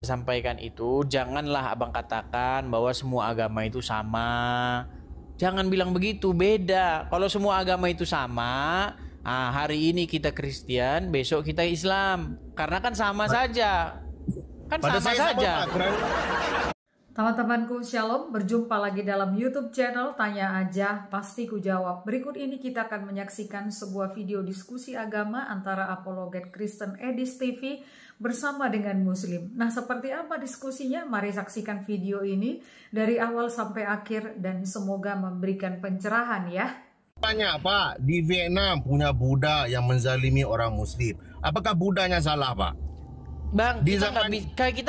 Sampaikan itu, janganlah abang katakan bahwa semua agama itu sama. Jangan bilang begitu, beda. Kalau semua agama itu sama, hari ini kita Kristen, besok kita Islam. Karena kan sama saja. Kan sama saja. Teman-temanku, Shalom, berjumpa lagi dalam YouTube channel Tanya Aja, Pasti Ku Jawab. Berikut ini kita akan menyaksikan sebuah video diskusi agama antara apologet Kristen Edis TV bersama dengan Muslim. Nah, seperti apa diskusinya? Mari saksikan video ini dari awal sampai akhir dan semoga memberikan pencerahan ya. Tanya Pak, di Vietnam punya Buddha yang menzalimi orang Muslim. Apakah Buddhanya salah Pak? Bang, kita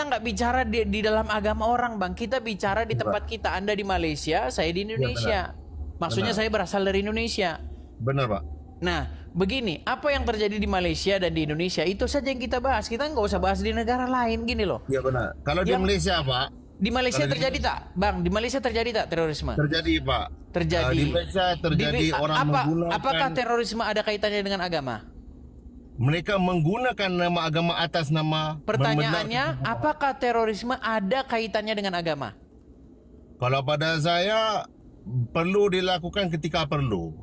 nggak bicara di dalam agama orang, Bang. Kita bicara di tempat kita. Anda di Malaysia, saya di Indonesia. Ya, maksudnya saya berasal dari Indonesia. Benar, Pak. Nah, begini, apa yang terjadi di Malaysia dan di Indonesia itu saja yang kita bahas. Kita nggak usah bahas di negara lain, gini loh. Iya benar. Kalau di Malaysia, Pak. Di Malaysia terjadi tak, Bang? Di Malaysia terjadi tak terorisme? Terjadi, Pak. Terjadi. Di Malaysia terjadi orang menggunakan. Apakah terorisme ada kaitannya dengan agama? Mereka menggunakan nama agama atas nama. Pertanyaannya, apakah terorisme ada kaitannya dengan agama? Kalau pada saya, perlu dilakukan ketika perlu.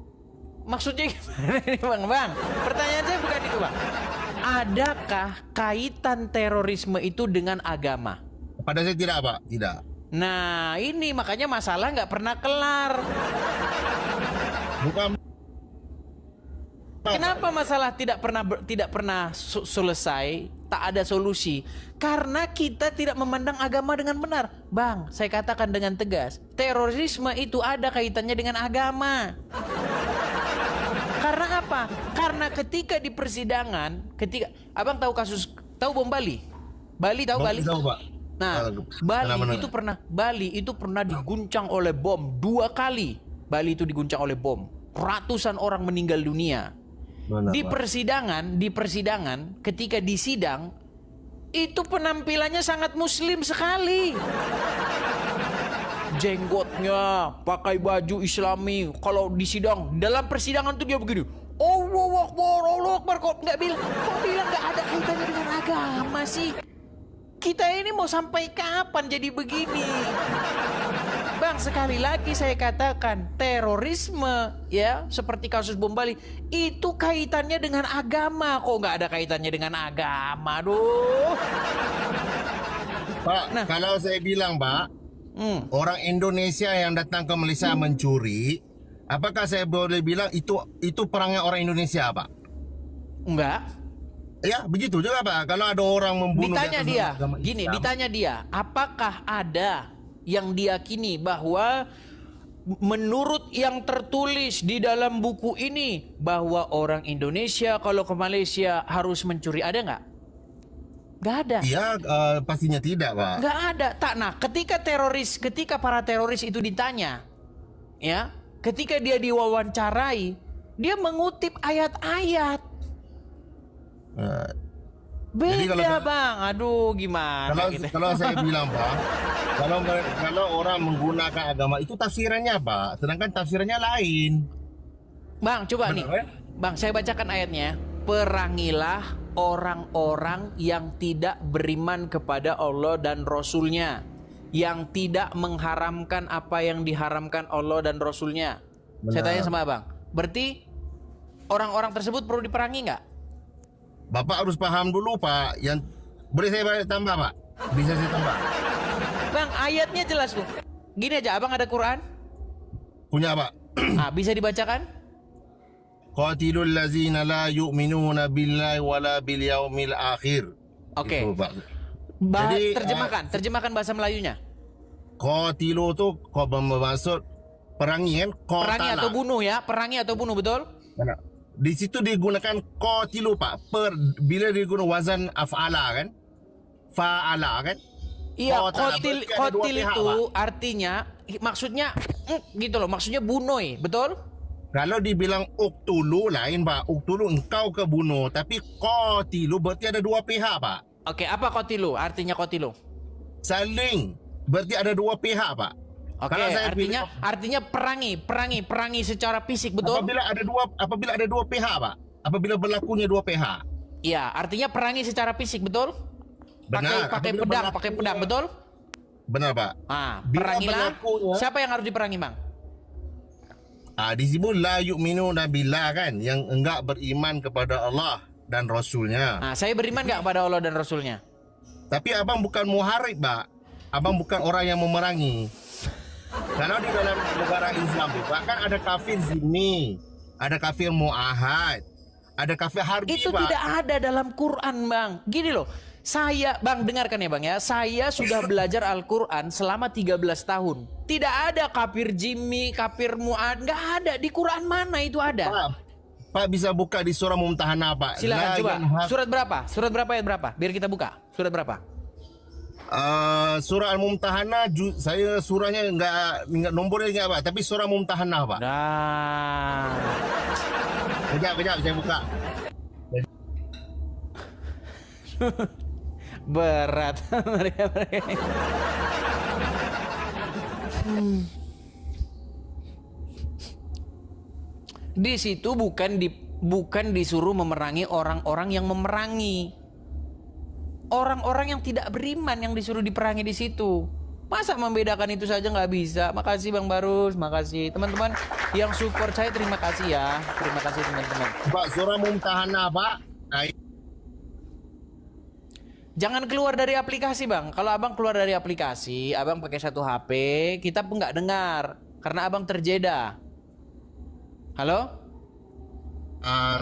Maksudnya gimana, Bang? Pertanyaan saya bukan itu, Bang. Adakah kaitan terorisme itu dengan agama? Pada saya tidak, Pak. Tidak. Nah, ini makanya masalah nggak pernah kelar. Bukan. Kenapa masalah tidak pernah selesai, tak ada solusi? Karena kita tidak memandang agama dengan benar. Bang, saya katakan dengan tegas, terorisme itu ada kaitannya dengan agama. Karena apa? Karena ketika di persidangan, abang tahu bom Bali? Bali tahu Bali? Tahu, Pak. Nah, Bali itu pernah diguncang oleh bom 2 kali. Bali itu diguncang oleh bom. Ratusan orang meninggal dunia. Benar, di persidangan ketika disidang itu penampilannya sangat Muslim sekali. Jenggotnya pakai baju Islami. Kalau disidang dalam persidangan tuh dia begini, Allahu Akbar, kok bilang nggak ada kaitannya dengan agama sih? Kita ini mau sampai kapan jadi begini? Bang, sekali lagi saya katakan, terorisme ya seperti kasus bom Bali itu kaitannya dengan agama. Kok nggak ada kaitannya dengan agama? Aduh. Pak, kalau saya bilang, Pak, orang Indonesia yang datang ke Malaysia mencuri, apakah saya boleh bilang itu perangnya orang Indonesia, Pak? Enggak. Ya, begitu juga, Pak. Kalau ada orang membunuh ditanya dia, apakah ada yang diyakini bahwa menurut yang tertulis di dalam buku ini bahwa orang Indonesia kalau ke Malaysia harus mencuri, ada nggak? Nggak ada. Iya, pastinya tidak, Pak. Nggak ada. Nah, ketika para teroris itu ditanya, ya, ketika dia diwawancarai, dia mengutip ayat-ayat. Beda, Bang. Aduh, gimana kalau saya bilang, Pak, kalau orang menggunakan agama itu tafsirannya, Pak, sedangkan tafsirannya lain. Bang, coba nih. Bang, saya bacakan ayatnya. Perangilah orang-orang yang tidak beriman kepada Allah dan Rasul-Nya, yang tidak mengharamkan apa yang diharamkan Allah dan Rasul-Nya. Saya tanya sama Abang, berarti orang-orang tersebut perlu diperangi nggak? Bapak harus paham dulu, Pak. Yang boleh saya tambah, Pak? Bisa saya tambah? Bang, ayatnya jelas tuh. Gini aja, Abang ada Quran? Punya, Pak. Bisa dibacakan? Qatilul ladzina la yu'minuna billahi wala bil yaumil akhir. Oke. Jadi terjemahkan bahasa Melayunya. Qatilu tuh bermaksud perangi kan? Perangi atau bunuh ya? Perangi atau bunuh, betul? Mana? Di situ digunakan qatilu, Pak. Bila digunakan wazan af'ala kan? Fa'ala kan? Iya, qatil itu artinya maksudnya gitu loh, maksudnya bunuh, betul? Kalau dibilang uktulu lain Pak. Uktulu engkau kebunuh. Tapi qatilu berarti ada dua pihak Pak. Oke, apa kotilu? Artinya kotilu? Saling. Berarti ada dua pihak Pak. Oke, Kalau saya artinya perangi secara fisik, betul? Apabila ada dua pihak Pak. Apabila berlakunya dua pihak. Iya, artinya perangi secara fisik, betul? Benar. Pakai pedang, betul? Benar Pak. Bila Perangilah. berlakunya- Siapa yang harus diperangi, Bang? Di sini la yu'minuna billah kan, yang enggak beriman kepada Allah dan Rasulnya. Saya beriman nggak kepada Allah dan Rasulnya? Tapi abang bukan muharib, Pak. Abang bukan orang yang memerangi. Karena di dalam negara Islam itu kan ada kafir zimmi, ada kafir muahad, ada kafir harbi, Itu Pak. tidak ada dalam Quran, Bang. Gini loh. Saya, Bang, dengarkan ya, Bang ya. Saya sudah belajar Al-Quran selama 13 tahun. Tidak ada kafir jimmi, kafir mu'ad. Nggak ada. Di Quran mana itu ada? Pak bisa buka di surah Mumtahanah, Pak. Silakan La coba. yanha- Surat berapa? Surat berapa ayat berapa? Biar kita buka. Surat berapa? Surah Al-Mumtahanah, saya surahnya enggak nombornya enggak, Pak. Tapi surah Mumtahanah, Pak. Nah. Kejap, saya buka. Berat mereka. Di situ bukan disuruh memerangi orang-orang yang memerangi. Orang-orang yang tidak beriman yang disuruh diperangi di situ. Masa membedakan itu saja nggak bisa? Makasih Bang Barus, makasih teman-teman yang support saya, terima kasih ya, terima kasih teman-teman. Pak, surah Mumtahanah, Pak. Jangan keluar dari aplikasi, Bang. Kalau abang keluar dari aplikasi, abang pakai satu HP, kita pun nggak dengar karena abang terjeda. Halo?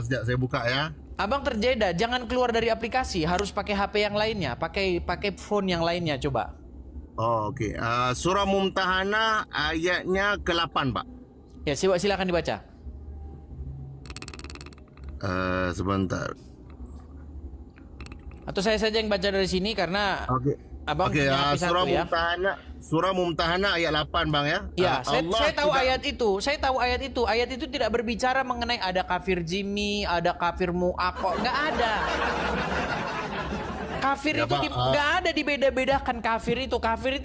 Sejak saya buka ya. Abang terjeda, jangan keluar dari aplikasi, harus pakai HP yang lainnya, pakai phone yang lainnya, coba. Oke. Surah Mumtahanah ayatnya ke-8, Pak. Ya, silakan dibaca. Sebentar. Atau saya saja yang baca dari sini karena abang Oke, punya HP surah satu ya. Surah Mumtahanah ayat 8, Bang ya. Ya, saya tahu tidak- ayat itu. Saya tahu ayat itu. Ayat itu tidak berbicara mengenai ada kafir jimmi, ada kafir mu'aqo, nggak ada. Kafir Ya, itu Pak, nggak ada dibeda-bedakan. Kafir itu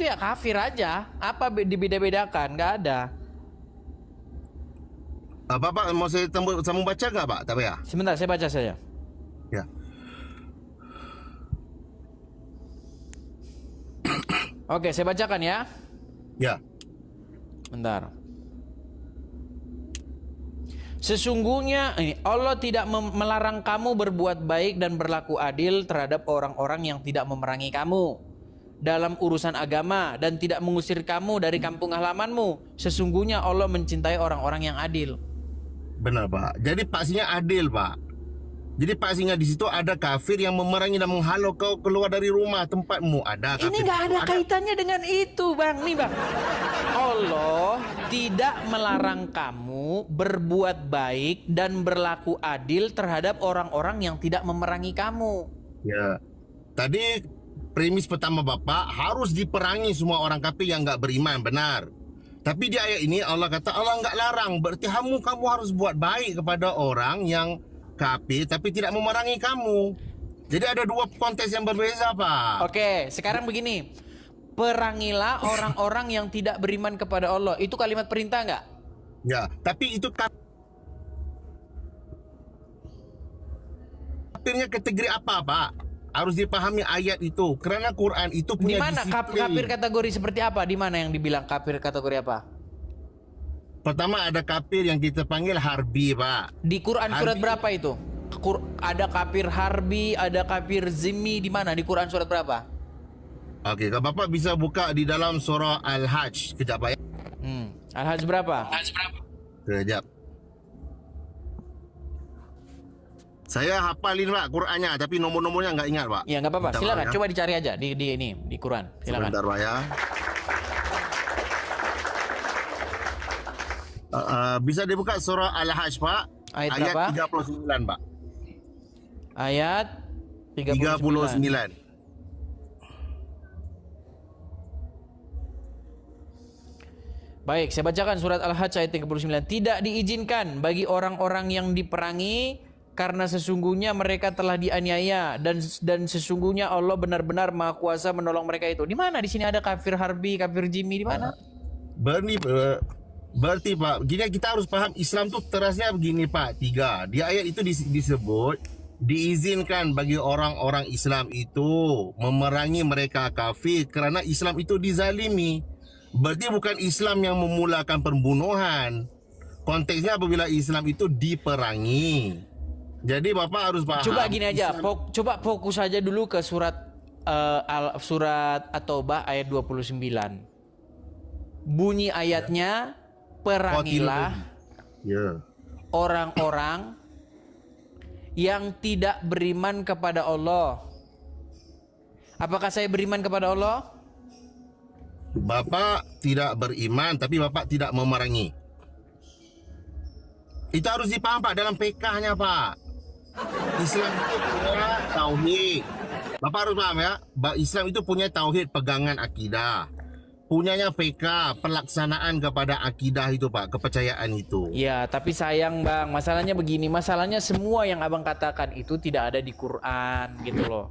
ya kafir aja. Apa dibeda-bedakan? Nggak ada. Bapak mau saya sambung baca nggak, Pak? Tak payah. Sebentar, saya baca saja. Ya. Oke, saya bacakan ya. Ya. Bentar. Sesungguhnya Allah tidak melarang kamu berbuat baik dan berlaku adil terhadap orang-orang yang tidak memerangi kamu dalam urusan agama dan tidak mengusir kamu dari kampung halamanmu. Sesungguhnya Allah mencintai orang-orang yang adil. Benar, Pak. Jadi pastinya adil, Pak. Jadi pastinya di situ ada kafir yang memerangi dan menghalau kau keluar dari rumah tempatmu. Ada kafir. Ini nggak ada kaitannya dengan itu, Bang. Nih, Bang. Allah tidak melarang kamu berbuat baik dan berlaku adil terhadap orang-orang yang tidak memerangi kamu. Ya. Tadi premis pertama Bapak harus diperangi semua orang kafir yang nggak beriman, benar. Tapi di ayat ini Allah kata Allah nggak larang. Berarti kamu harus buat baik kepada orang yang kafir tapi tidak memerangi kamu. Jadi ada dua konteks yang berbeza, Pak. Oke, sekarang begini. Perangilah orang-orang yang tidak beriman kepada Allah. Itu kalimat perintah nggak? Ya, tapi itu kafirnya kategori apa, Pak? Harus dipahami ayat itu. Karena Quran itu Di punya mana disiplin. kafir kategori seperti apa? Di mana yang dibilang kafir kategori apa? Pertama ada kafir yang kita panggil harbi, Pak. Di Quran surat Harbi. berapa itu? Ada kafir harbi, ada kafir zimmi, di mana? Di Quran surat berapa? Oke, kalau Bapak bisa buka di dalam surah Al-Hajj. Kejap, Pak ya. Al-Hajj berapa? Kejap. Saya hafalin, Pak, Qurannya, tapi nomor-nomornya nggak ingat, Pak. Ya nggak apa-apa. Bentar, Silakan, Pak, ya. coba dicari aja di Quran. Silakan. Sebentar, Pak ya. Bisa dibuka surah Al-Hajj, Pak. Ayat berapa? 39, Pak. Ayat 39. Baik, saya bacakan surat Al-Hajj ayat 39. Tidak diizinkan bagi orang-orang yang diperangi karena sesungguhnya mereka telah dianiaya dan sesungguhnya Allah benar-benar Maha Kuasa menolong mereka itu. Di mana di sini ada kafir harbi, kafir jimmi di mana? Berarti Pak, gini kita harus paham Islam tuh terasnya begini Pak. 3. Di ayat itu disebut diizinkan bagi orang-orang Islam itu memerangi mereka kafir kerana Islam itu dizalimi. Berarti bukan Islam yang memulakan pembunuhan. Konteksnya apabila Islam itu diperangi. Jadi Bapak harus paham. Coba gini aja, coba fokus aja dulu ke surat surat At-Taubah ayat 29. Bunyi ayatnya, perangilah orang-orang yang tidak beriman kepada Allah. Apakah saya beriman kepada Allah? Bapak tidak beriman tapi Bapak tidak memerangi. Itu harus dipaham Pak dalam PK-nya Pak. Islam itu punya tauhid. Bapak harus paham ya. Islam itu punya tauhid, pegangan akidah. Punyanya PK, pelaksanaan kepada akidah itu Pak, kepercayaan itu. Ya, tapi sayang Bang, masalahnya begini, masalahnya semua yang Abang katakan itu tidak ada di Quran gitu loh.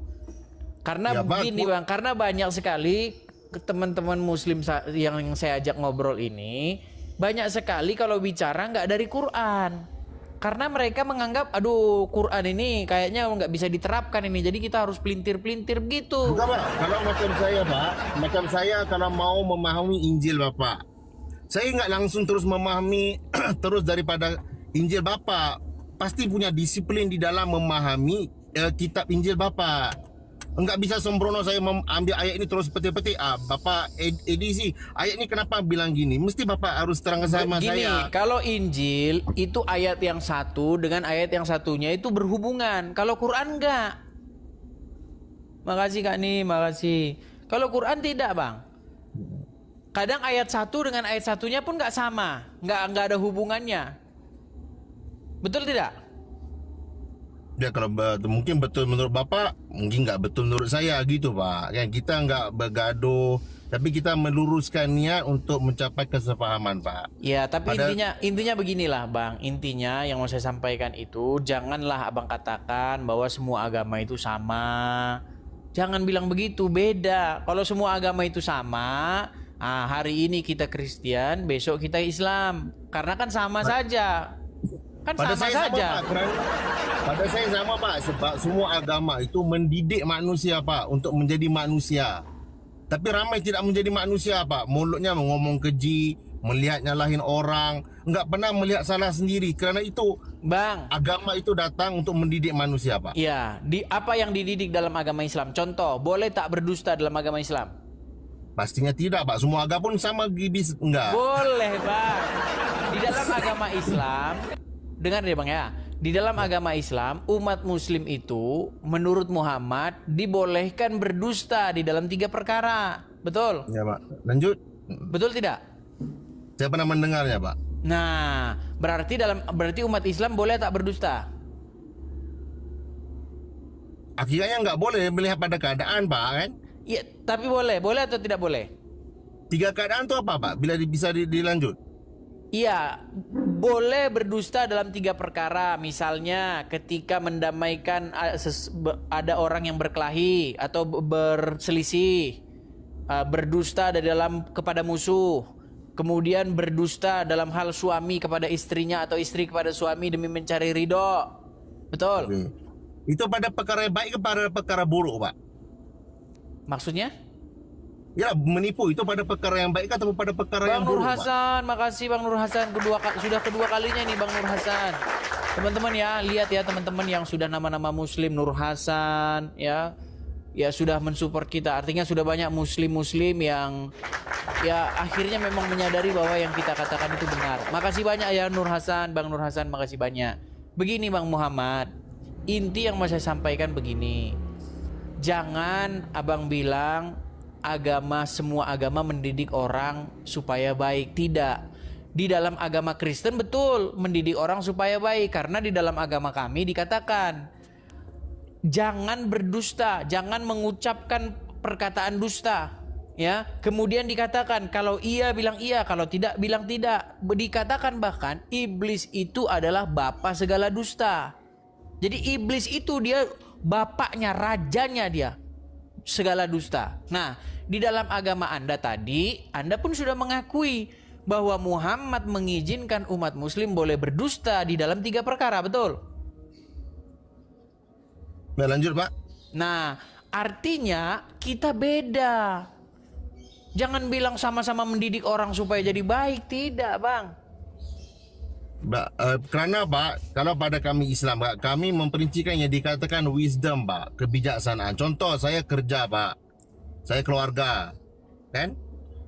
Karena ya, begini Bang, karena banyak sekali teman-teman muslim yang saya ajak ngobrol ini, banyak sekali kalau bicara nggak dari Quran. Karena mereka menganggap, aduh Quran ini kayaknya nggak bisa diterapkan ini, jadi kita harus pelintir-pelintir begitu. Bukan Pak, kalau macam saya Pak, macam saya kalau mau memahami Injil Bapak, saya nggak langsung terus memahami terus daripada Injil Bapak. Pasti punya disiplin di dalam memahami kitab Injil Bapak. Enggak bisa sembrono saya ambil ayat ini terus petik-petik. Bapak edisi ayat ini kenapa bilang gini? Mesti Bapak harus terang sama gini, saya. Kalau Injil itu ayat yang satu dengan ayat yang satunya itu berhubungan. Kalau Quran enggak. Makasih Kak nih, makasih. Kalau Quran tidak Bang. Kadang ayat satu dengan ayat satunya pun enggak sama, enggak ada hubungannya. Betul tidak? Ya kalau mungkin betul menurut Bapak, mungkin nggak betul menurut saya gitu Pak. Kan kita nggak bergaduh, tapi kita meluruskan niat untuk mencapai kesepahaman Pak. Ya, tapi intinya beginilah Bang. Intinya yang mau saya sampaikan itu, janganlah Abang katakan bahwa semua agama itu sama. Jangan bilang begitu, beda. Kalau semua agama itu sama, hari ini kita Kristen, besok kita Islam. Karena kan sama saja. Kan pada sama saya saja. Sama, Pak, pada saya sama Pak, sebab semua agama itu mendidik manusia Pak untuk menjadi manusia. Tapi ramai tidak menjadi manusia Pak. Mulutnya ngomong keji, melihat nyalahin orang, enggak pernah melihat salah sendiri. Kerana itu Bang, agama itu datang untuk mendidik manusia Pak. Ya, apa yang dididik dalam agama Islam? Contoh, boleh tak berdusta dalam agama Islam? Pastinya tidak Pak. Semua agama pun sama gibis enggak. Boleh Bang. Di dalam agama Islam, dengar deh Bang ya. Di dalam agama Islam, umat muslim itu menurut Muhammad dibolehkan berdusta di dalam 3 perkara. Betul? Ya Pak. Lanjut. Betul tidak? Saya pernah mendengarnya Pak. Nah, berarti umat Islam boleh tak berdusta? Akhirnya nggak boleh melihat pada keadaan Pak kan? Iya, tapi boleh atau tidak boleh? 3 keadaan itu apa Pak? Bila bisa dilanjut. Iya, boleh berdusta dalam 3 perkara. Misalnya ketika mendamaikan ada orang yang berkelahi atau berselisih, berdusta kepada musuh, kemudian berdusta dalam hal suami kepada istrinya atau istri kepada suami demi mencari ridho. Betul? Oke. Itu pada perkara yang baik kepada perkara buruk Pak? Maksudnya? Ya, menipu itu pada perkara yang baik atau pada perkara yang Bang Nur buruk Hasan, Pak? makasih Bang Nur Hasan, sudah kedua kalinya nih Bang Nur Hasan. Teman-teman ya, lihat ya teman-teman yang sudah nama-nama muslim, Nur Hasan ya sudah mensupport kita. Artinya sudah banyak muslim-muslim yang ya akhirnya memang menyadari bahwa yang kita katakan itu benar. Makasih banyak ya Nur Hasan, Bang Nur Hasan, makasih banyak. Begini Bang Muhammad, inti yang mau saya sampaikan begini. Jangan Abang bilang semua agama mendidik orang supaya baik. Tidak. Di dalam agama Kristen betul mendidik orang supaya baik. Karena di dalam agama kami dikatakan jangan berdusta, jangan mengucapkan perkataan dusta. Ya, kemudian dikatakan kalau iya bilang iya, kalau tidak bilang tidak. Dikatakan bahkan iblis itu adalah bapa segala dusta. Jadi iblis itu dia bapaknya, rajanya dia segala dusta. Nah, di dalam agama Anda tadi, Anda pun sudah mengakui bahwa Muhammad mengizinkan umat muslim boleh berdusta di dalam 3 perkara, betul? Nah, lanjut Pak. Nah, artinya kita beda. Jangan bilang sama-sama mendidik orang supaya jadi baik. Tidak, Bang. Kerana Pak, kalau pada kami Islam Pak, kami memperincikan yang dikatakan wisdom Pak, kebijaksanaan. Contoh, saya kerja Pak, saya keluarga, kan?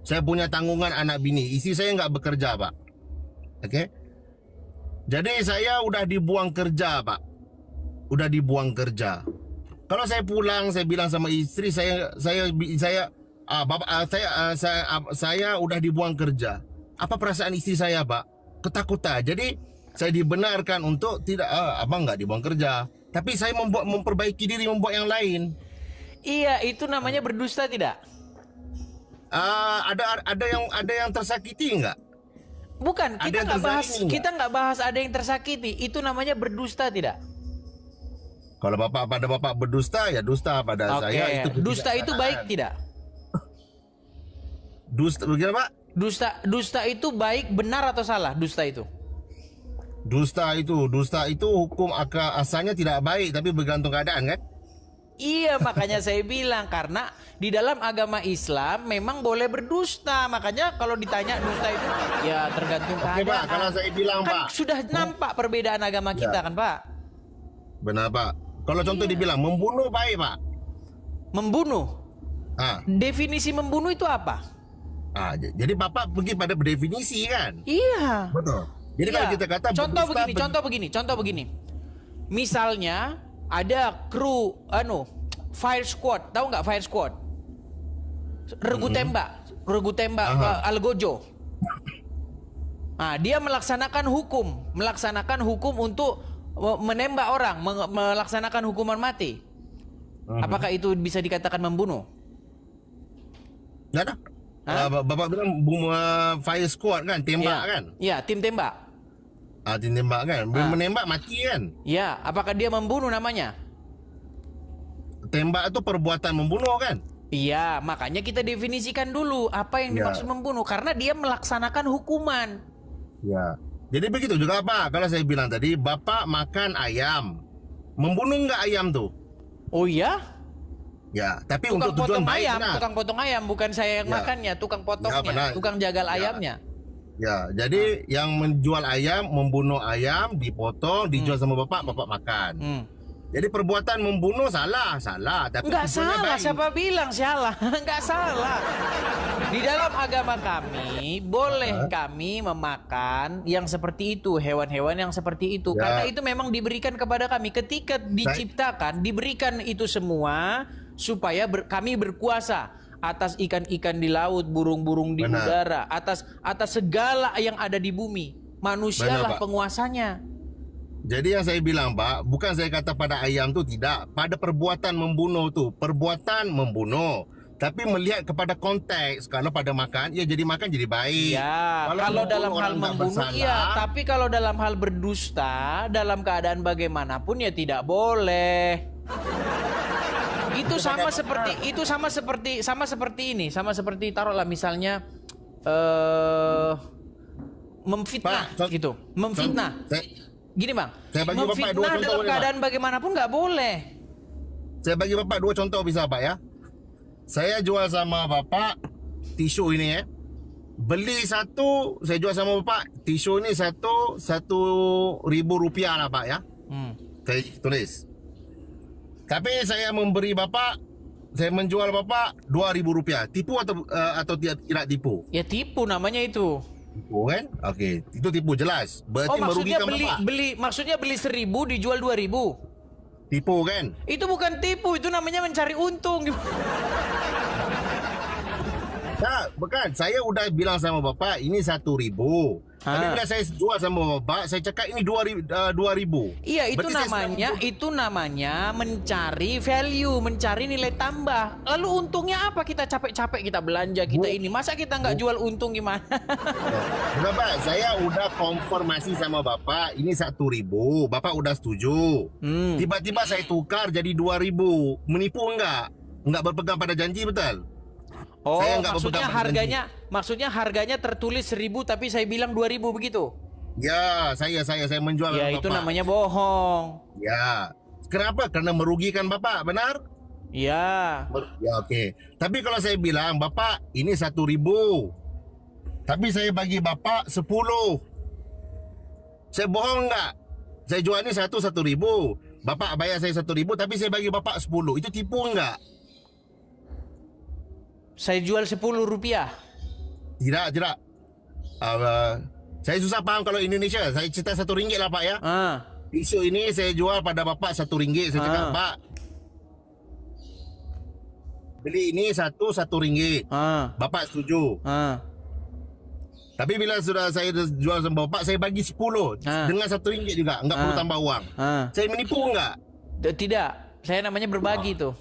Saya punya tanggungan anak bini, isteri saya nggak bekerja Pak. Okey? Jadi saya udah dibuang kerja Pak, udah dibuang kerja. Kalau saya pulang, saya bilang sama isteri saya saya udah dibuang kerja. Apa perasaan istri saya Pak? Ketakutan. Jadi saya dibenarkan untuk tidak, abang nggak dibuang kerja, tapi saya memperbaiki diri, membuat yang lain. Iya, itu namanya berdusta tidak? Ada yang tersakiti nggak? Bukan, Ada yang terzalimi nggak? kita nggak bahas ada yang tersakiti. Itu namanya berdusta tidak? Kalau bapak berdusta, ya dusta pada Oke, saya itu. dusta itu baik tidak? Dusta bagaimana Pak? Dusta itu baik, benar atau salah? Dusta itu hukum asalnya tidak baik, tapi bergantung keadaan kan? iya, makanya saya bilang karena di dalam agama Islam memang boleh berdusta. Makanya kalau ditanya dusta itu ya tergantung keadaan. Oke Pak, kalau saya bilang kan Pak, sudah nampak perbedaan agama kita kan Pak? benar Pak. Kalau contoh dibilang membunuh baik Pak. Membunuh. Definisi membunuh itu apa? Jadi Bapak pergi pada definisi kan? Iya. Betul. Jadi Iya. kalau kita kata contoh begini. Misalnya ada kru fire squad, tahu nggak fire squad? Regu tembak Algojo. Nah, dia melaksanakan hukum untuk menembak orang, melaksanakan hukuman mati. Apakah itu bisa dikatakan membunuh? Nggak ada. Bapak bilang fire squad kan, tembak kan? Iya, tim tembak. Tim tembak kan, menembak mati kan? Iya, apakah dia membunuh namanya? Tembak itu perbuatan membunuh kan? Iya, makanya kita definisikan dulu apa yang dimaksud membunuh, karena dia melaksanakan hukuman. Ya. Jadi begitu juga Pak. Kalau saya bilang tadi, Bapak makan ayam, membunuh nggak ayam tuh? Oh iya? Ya, tapi Tukang untuk tujuan potong baik ayam, benar. tukang potong ayam, bukan saya yang makannya, tukang potongnya, benar. tukang jagal ayamnya. Ya, jadi yang menjual ayam, membunuh ayam, dipotong, dijual sama Bapak makan. Jadi perbuatan membunuh salah, tapi Enggak tujuannya salah, baik. siapa bilang salah? Enggak salah. Di dalam agama kami, boleh kami memakan yang seperti itu, hewan-hewan yang seperti itu. Karena itu memang diberikan kepada kami. Ketika diciptakan, diberikan itu semua supaya kami berkuasa atas ikan-ikan di laut, burung-burung di udara, atas segala yang ada di bumi. Manusialah penguasanya. Jadi yang saya bilang Pak, bukan saya kata pada ayam tu tidak, pada perbuatan membunuh tu, perbuatan membunuh. Tapi melihat kepada konteks, kalau pada makan, ya jadi makan jadi baik. Ya, kalau dalam hal membunuh iya, tapi kalau dalam hal berdusta, dalam keadaan bagaimanapun ya tidak boleh. Itu sama seperti taruhlah misalnya memfitnah Pak, gitu. Memfitnah. Gini Bang, memfitnah dalam keadaan bagaimanapun nggak boleh. Saya bagi Bapak 2 contoh bisa Pak ya. Saya jual sama Bapak tisu ini ya. Beli satu, saya jual sama Bapak tisu ini satu RM1,000 lah Pak ya. Saya tulis. Tapi saya memberi Bapak, saya menjual Bapak RM2,000. Tipu atau tidak tipu? Ya tipu namanya itu. Tipu kan? Okey, itu tipu jelas. Berarti maksudnya merugikan Bapak. maksudnya beli 1.000 dijual 2.000. Tipu kan? Itu bukan tipu, itu namanya mencari untung. Bukan. Saya udah bilang sama Bapak ini RM1,000. Tapi bila saya jual sama bapak, saya cakap ini 2.000. Iya, itu Berarti saya namanya mencari value, mencari nilai tambah. Lalu untungnya apa? Kita capek-capek kita belanja kita ini. Masa kita nggak jual untung gimana? Enggak, Pak, saya udah konfirmasi sama bapak, ini 1.000. Bapak udah setuju. Tiba-tiba saya tukar jadi 2.000. Menipu enggak? Enggak berpegang pada janji, betul? Oh, Saya nggak maksudnya harganya tertulis 1.000 tapi saya bilang 2.000 begitu? Ya, saya menjual Ya, sama itu bapak. namanya bohong. Ya. Kenapa? Karena merugikan bapak, benar? Ya. Ya, oke. Tapi kalau saya bilang, bapak ini 1.000. Tapi saya bagi bapak 10. Saya bohong enggak? Saya jual ini 1.000. Bapak bayar saya 1.000 tapi saya bagi bapak 10. Itu tipu enggak? Saya jual 10 rupiah. Tidak. Saya susah paham kalau Indonesia. Saya cerita RM1 lah, Pak, ya. Isu ini saya jual pada bapak RM1. Saya cakap, Pak, beli ini RM1. Bapak setuju. Tapi bila sudah saya jual sama bapak, saya bagi 10 dengan RM1 juga. Enggak perlu tambah uang. Saya menipu enggak? Tidak. Saya namanya berbagi tuh.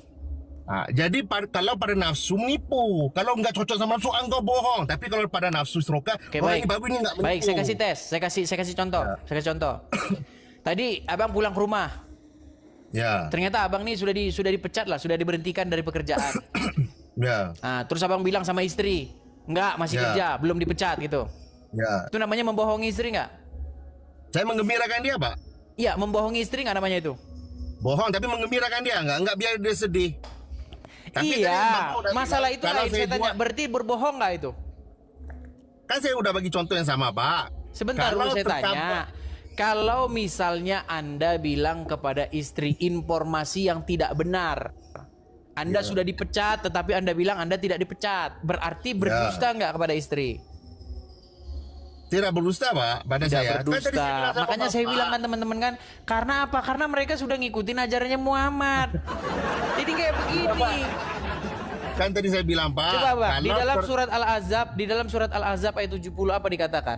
Jadi kalau pada nafsu menipu, kalau nggak cocok sama nafsu engkau bohong. Tapi kalau pada nafsu seroka, orang ini babu ini nggak menipu. Baik, saya kasih tes, saya kasih contoh, saya kasih contoh. Tadi abang pulang ke rumah, ya. Ternyata abang nih sudah dipecat lah, sudah diberhentikan dari pekerjaan. Ya. Terus abang bilang sama istri, enggak masih kerja, belum dipecat gitu. Ya. Itu namanya membohongi istri nggak? Saya menggembirakan dia, Pak. Iya, membohongi istri nggak namanya itu? Bohong tapi menggembirakan dia, nggak biar dia sedih. Tapi iya, masalah itu lain. Saya tanya, buat, berarti berbohong nggak itu? Kan saya udah bagi contoh yang sama, Pak. Sebentar dulu saya tanya. Kalau misalnya Anda bilang kepada istri informasi yang tidak benar, Anda sudah dipecat, tetapi Anda bilang Anda tidak dipecat, berarti berdusta nggak kepada istri? Tidak berdusta, Pak, pada tidak saya. Berdusta. Makanya saya bilang kan teman-teman kan, karena apa? Karena mereka sudah ngikutin ajarannya Muhammad. Jadi kayak begini. Kan tadi saya bilang, Pak. Coba, Pak, di dalam surat Al-Ahzab ayat 70 apa dikatakan?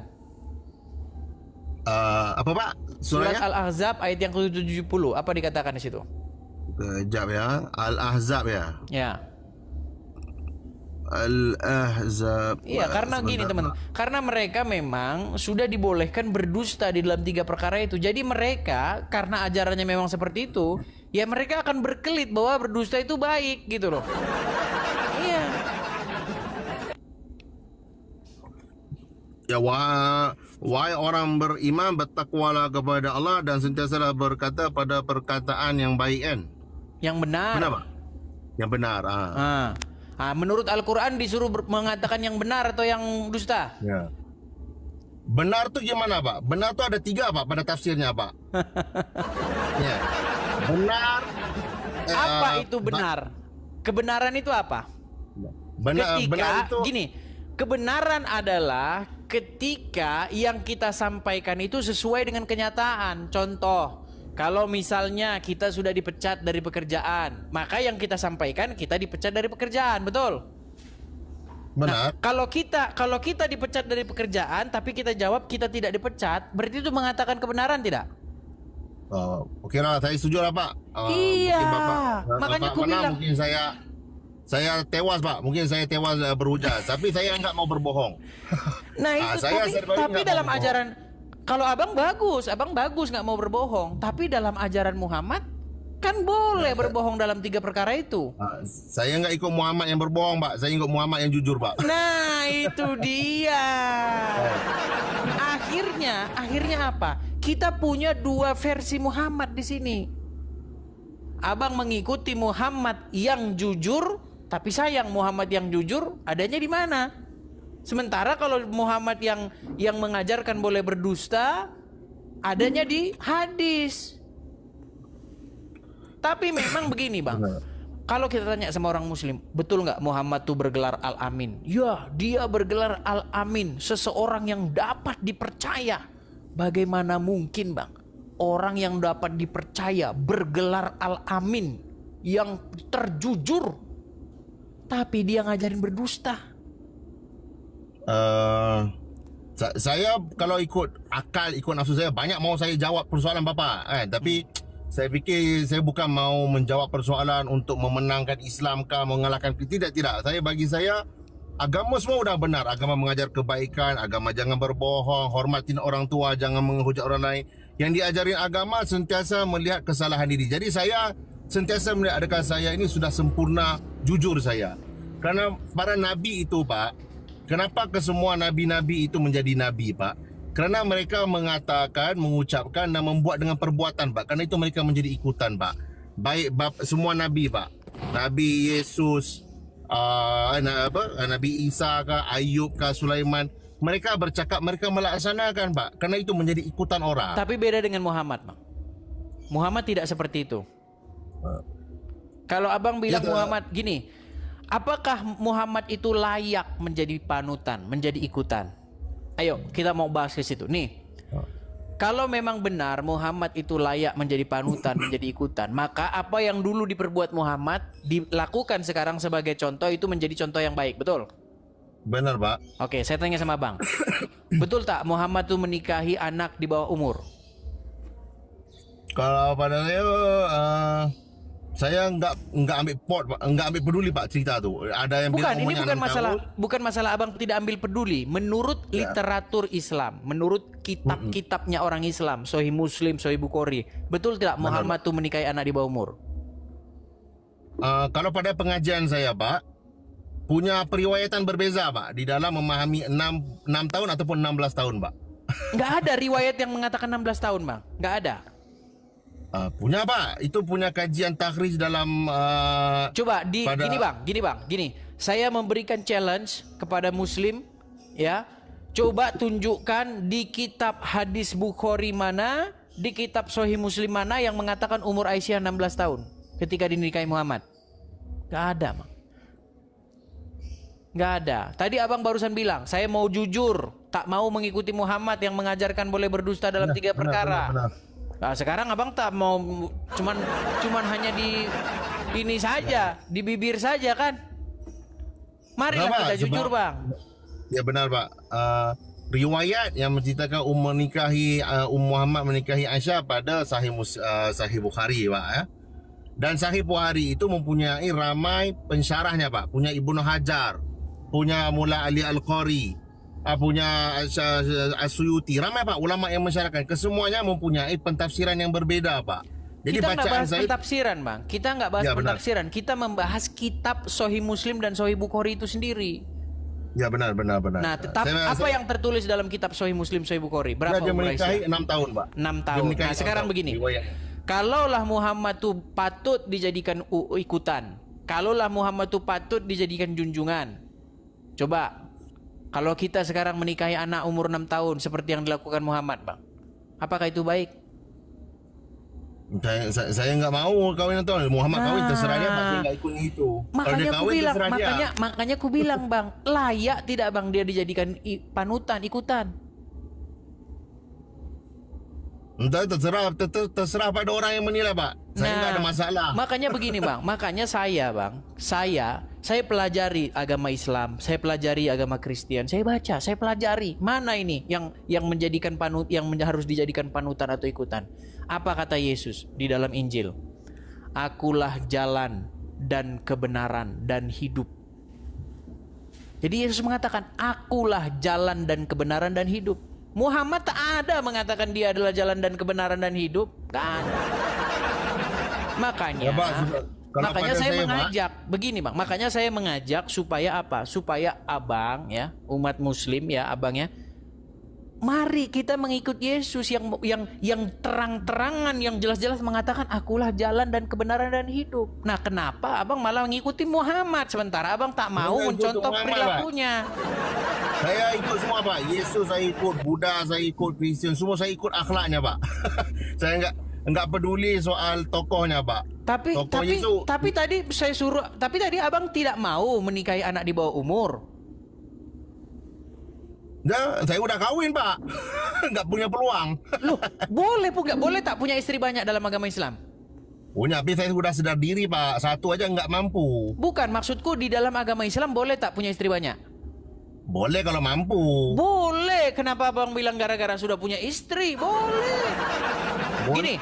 Apa, Pak? Surat Al-Ahzab ayat yang ke-70 apa dikatakan di situ? Kejap ya. Al-Ahzab ya. Ya. Al-Ahzab. Iya, karena gini teman, karena mereka memang sudah dibolehkan berdusta di dalam 3 perkara itu. Jadi mereka karena ajarannya memang seperti itu, ya mereka akan berkelit bahwa berdusta itu baik gitu loh. Iya. Ya, wahai orang beriman, bertakwalah kepada Allah dan sentiasalah berkata pada perkataan yang baik, kan? Yang benar. Benar, Pak? Yang benar. Menurut Al-Quran disuruh mengatakan yang benar atau yang dusta? Ya. Benar tuh gimana, Pak? Benar tuh ada 3, Pak, pada tafsirnya, Pak. Ya. Benar. Apa itu benar? Kebenaran itu apa? Benar itu gini, kebenaran adalah ketika yang kita sampaikan itu sesuai dengan kenyataan. Contoh, kalau misalnya kita sudah dipecat dari pekerjaan, maka yang kita sampaikan kita dipecat dari pekerjaan, betul? Benar. Nah, kalau kita dipecat dari pekerjaan, tapi kita jawab kita tidak dipecat, berarti itu mengatakan kebenaran tidak? Oke lah, saya setuju lah, Pak. Iya. Makanya aku bilang mungkin saya tewas, Pak. Mungkin saya tewas berhujah, tapi saya nggak mau berbohong. Nah itu tapi dalam ajaran, kalau abang bagus nggak mau berbohong. Tapi dalam ajaran Muhammad kan boleh berbohong dalam 3 perkara itu. Saya nggak ikut Muhammad yang berbohong, Pak. Saya ikut Muhammad yang jujur, Pak. Nah itu dia. Akhirnya apa? Kita punya 2 versi Muhammad di sini. Abang mengikuti Muhammad yang jujur, tapi sayang Muhammad yang jujur adanya di mana? Sementara kalau Muhammad yang mengajarkan boleh berdusta adanya di hadis. Tapi memang begini, Bang. Kalau kita tanya sama orang muslim, betul nggak Muhammad tuh bergelar Al-Amin? Ya, dia bergelar Al-Amin, seseorang yang dapat dipercaya. Bagaimana mungkin, Bang, orang yang dapat dipercaya bergelar Al-Amin yang terjujur, tapi dia ngajarin berdusta? Saya kalau ikut akal, ikut nafsu saya, banyak mau saya jawab persoalan Bapa kan. Tapi saya fikir saya bukan mau menjawab persoalan untuk memenangkan Islam kah, mengalahkan. Tidak. Bagi saya agama semua udah benar. Agama mengajar kebaikan, agama jangan berbohong, hormatin orang tua, jangan menghujat orang lain. Yang diajarin agama sentiasa melihat kesalahan diri. Jadi saya sentiasa melihat adakah saya ini sudah sempurna, jujur saya. Kerana para nabi itu Pak, kenapa kesemua nabi-nabi itu menjadi nabi Pak? Kerana mereka mengatakan, mengucapkan dan membuat dengan perbuatan Pak. Kerana itu mereka menjadi ikutan Pak. Baik semua nabi Pak. Nabi Yesus, Nabi Isa kah, Ayub kah, Sulaiman. Mereka bercakap, mereka melaksanakan Pak. Kerana itu menjadi ikutan orang. Tapi beda dengan Muhammad Bang. Muhammad tidak seperti itu. Kalau abang bilang Muhammad gini, apakah Muhammad itu layak menjadi panutan, menjadi ikutan? Ayo kita mau bahas ke situ. Nih, kalau memang benar Muhammad itu layak menjadi panutan, menjadi ikutan, maka apa yang dulu diperbuat Muhammad dilakukan sekarang sebagai contoh itu menjadi contoh yang baik, betul? Benar Pak. Oke, saya tanya sama abang, betul tak Muhammad itu menikahi anak di bawah umur? Kalau pada saya enggak ambil pot Pak, enggak ambil peduli Pak cerita tu. Ada yang bilang ini bukan 6 masalah tahun. bukan masalah abang tidak ambil peduli. Menurut literatur Islam, menurut kitab-kitabnya orang Islam, Sahih Muslim, Sahih Bukhari, betul tidak Muhammad tuh menikahi anak di bawah umur? Kalau pada pengajian saya Pak, punya periwayatan berbeza Pak di dalam memahami 6 tahun ataupun 16 tahun Pak. Nggak ada riwayat yang mengatakan 16 tahun Bang, nggak ada. Punya Pak, itu punya kajian takhrij dalam Coba gini. Saya memberikan challenge kepada Muslim, ya. Coba tunjukkan di kitab hadis Bukhari mana, di kitab Sahih Muslim mana yang mengatakan umur Aisyah 16 tahun ketika dinikahi Muhammad. Gak ada, Bang. Gak ada. Tadi abang barusan bilang, saya mau jujur, tak mau mengikuti Muhammad yang mengajarkan boleh berdusta dalam 3 perkara. Benar. Nah, sekarang abang tak mau cuman hanya di ini saja, di bibir saja kan? Marilah kita jujur Bang. Ya benar Pak. Riwayat yang menceritakan Muhammad menikahi Aisyah pada Sahih Bukhari Pak ya. Dan Sahih Bukhari itu mempunyai ramai pensyarahnya Pak. Punya Ibnu Hajar, punya Mula Ali Al-Qari, punya As-Suyuti, ramai Pak ulama yang mensyarahkan. Kesemuanya mempunyai pentafsiran yang berbeda Pak. Jadi kita nggak bahas saya, pentafsiran Bang. Kita nggak bahas pentafsiran. Kita membahas kitab Sahih Muslim dan Sahih Bukhari itu sendiri. Ya benar. Nah, apa yang tertulis dalam kitab Sahih Muslim, Sahih Bukhari? Berapa dia umur menikahi Aisyah? 6 tahun Pak. 6 tahun. Nah sekarang begini. Kalaulah Muhammad tuh patut dijadikan ikutan, kalaulah Muhammad tuh patut dijadikan junjungan, coba kalau kita sekarang menikahi anak umur 6 tahun seperti yang dilakukan Muhammad Bang, apakah itu baik? Saya nggak mau kawin itu. Muhammad kawin terserah dia Pak, dia nggak ikut itu. Makanya aku bilang Bang, layak tidak Bang dia dijadikan panutan, ikutan? Entah, terserah pada orang yang menilai Pak. Saya nggak ada masalah. Makanya begini Bang, makanya saya Bang, saya pelajari agama Islam, saya pelajari agama Kristen, saya baca, saya pelajari mana ini yang menjadikan yang harus dijadikan panutan atau ikutan. Apa kata Yesus di dalam Injil? Akulah jalan dan kebenaran dan hidup. Jadi Yesus mengatakan, akulah jalan dan kebenaran dan hidup. Muhammad tak ada mengatakan dia adalah jalan dan kebenaran dan hidup. Kan? Makanya saya mengajak begini Bang. Makanya saya mengajak supaya apa? Supaya abang ya, umat Muslim ya, abang ya. Mari kita mengikut Yesus yang terang-terangan, yang jelas-jelas mengatakan akulah jalan dan kebenaran dan hidup. Nah, kenapa abang malah mengikuti Muhammad sementara abang tak mau mencontoh perilakunya? Saya ikut semua Pak. Yesus saya ikut, Buddha saya ikut, Kristen semua saya ikut akhlaknya Pak. Saya enggak peduli soal tokohnya Pak. Tapi tadi abang tidak mau menikahi anak di bawah umur. Dah, saya udah kawin Pak. Enggak punya peluang. Loh, boleh tak punya istri banyak dalam agama Islam? Punya, tapi saya sudah sedar diri Pak. Satu aja enggak mampu. Bukan, maksudku di dalam agama Islam boleh tak punya istri banyak? Boleh kalau mampu. Boleh. Kenapa abang bilang gara-gara sudah punya istri? Boleh. Gini,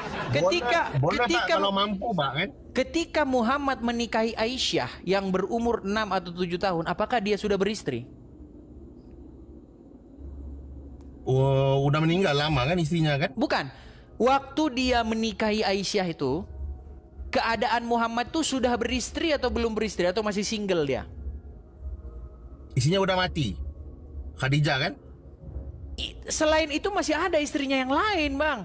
boleh Pak, kalau mampu Pak kan? ketika Muhammad menikahi Aisyah yang berumur 6 atau 7 tahun, apakah dia sudah beristri? Udah meninggal lama kan istrinya kan? Bukan. Waktu dia menikahi Aisyah itu, keadaan Muhammad tuh sudah beristri atau belum beristri atau masih single dia? Istrinya udah mati. Khadijah kan? Selain itu masih ada istrinya yang lain, Bang.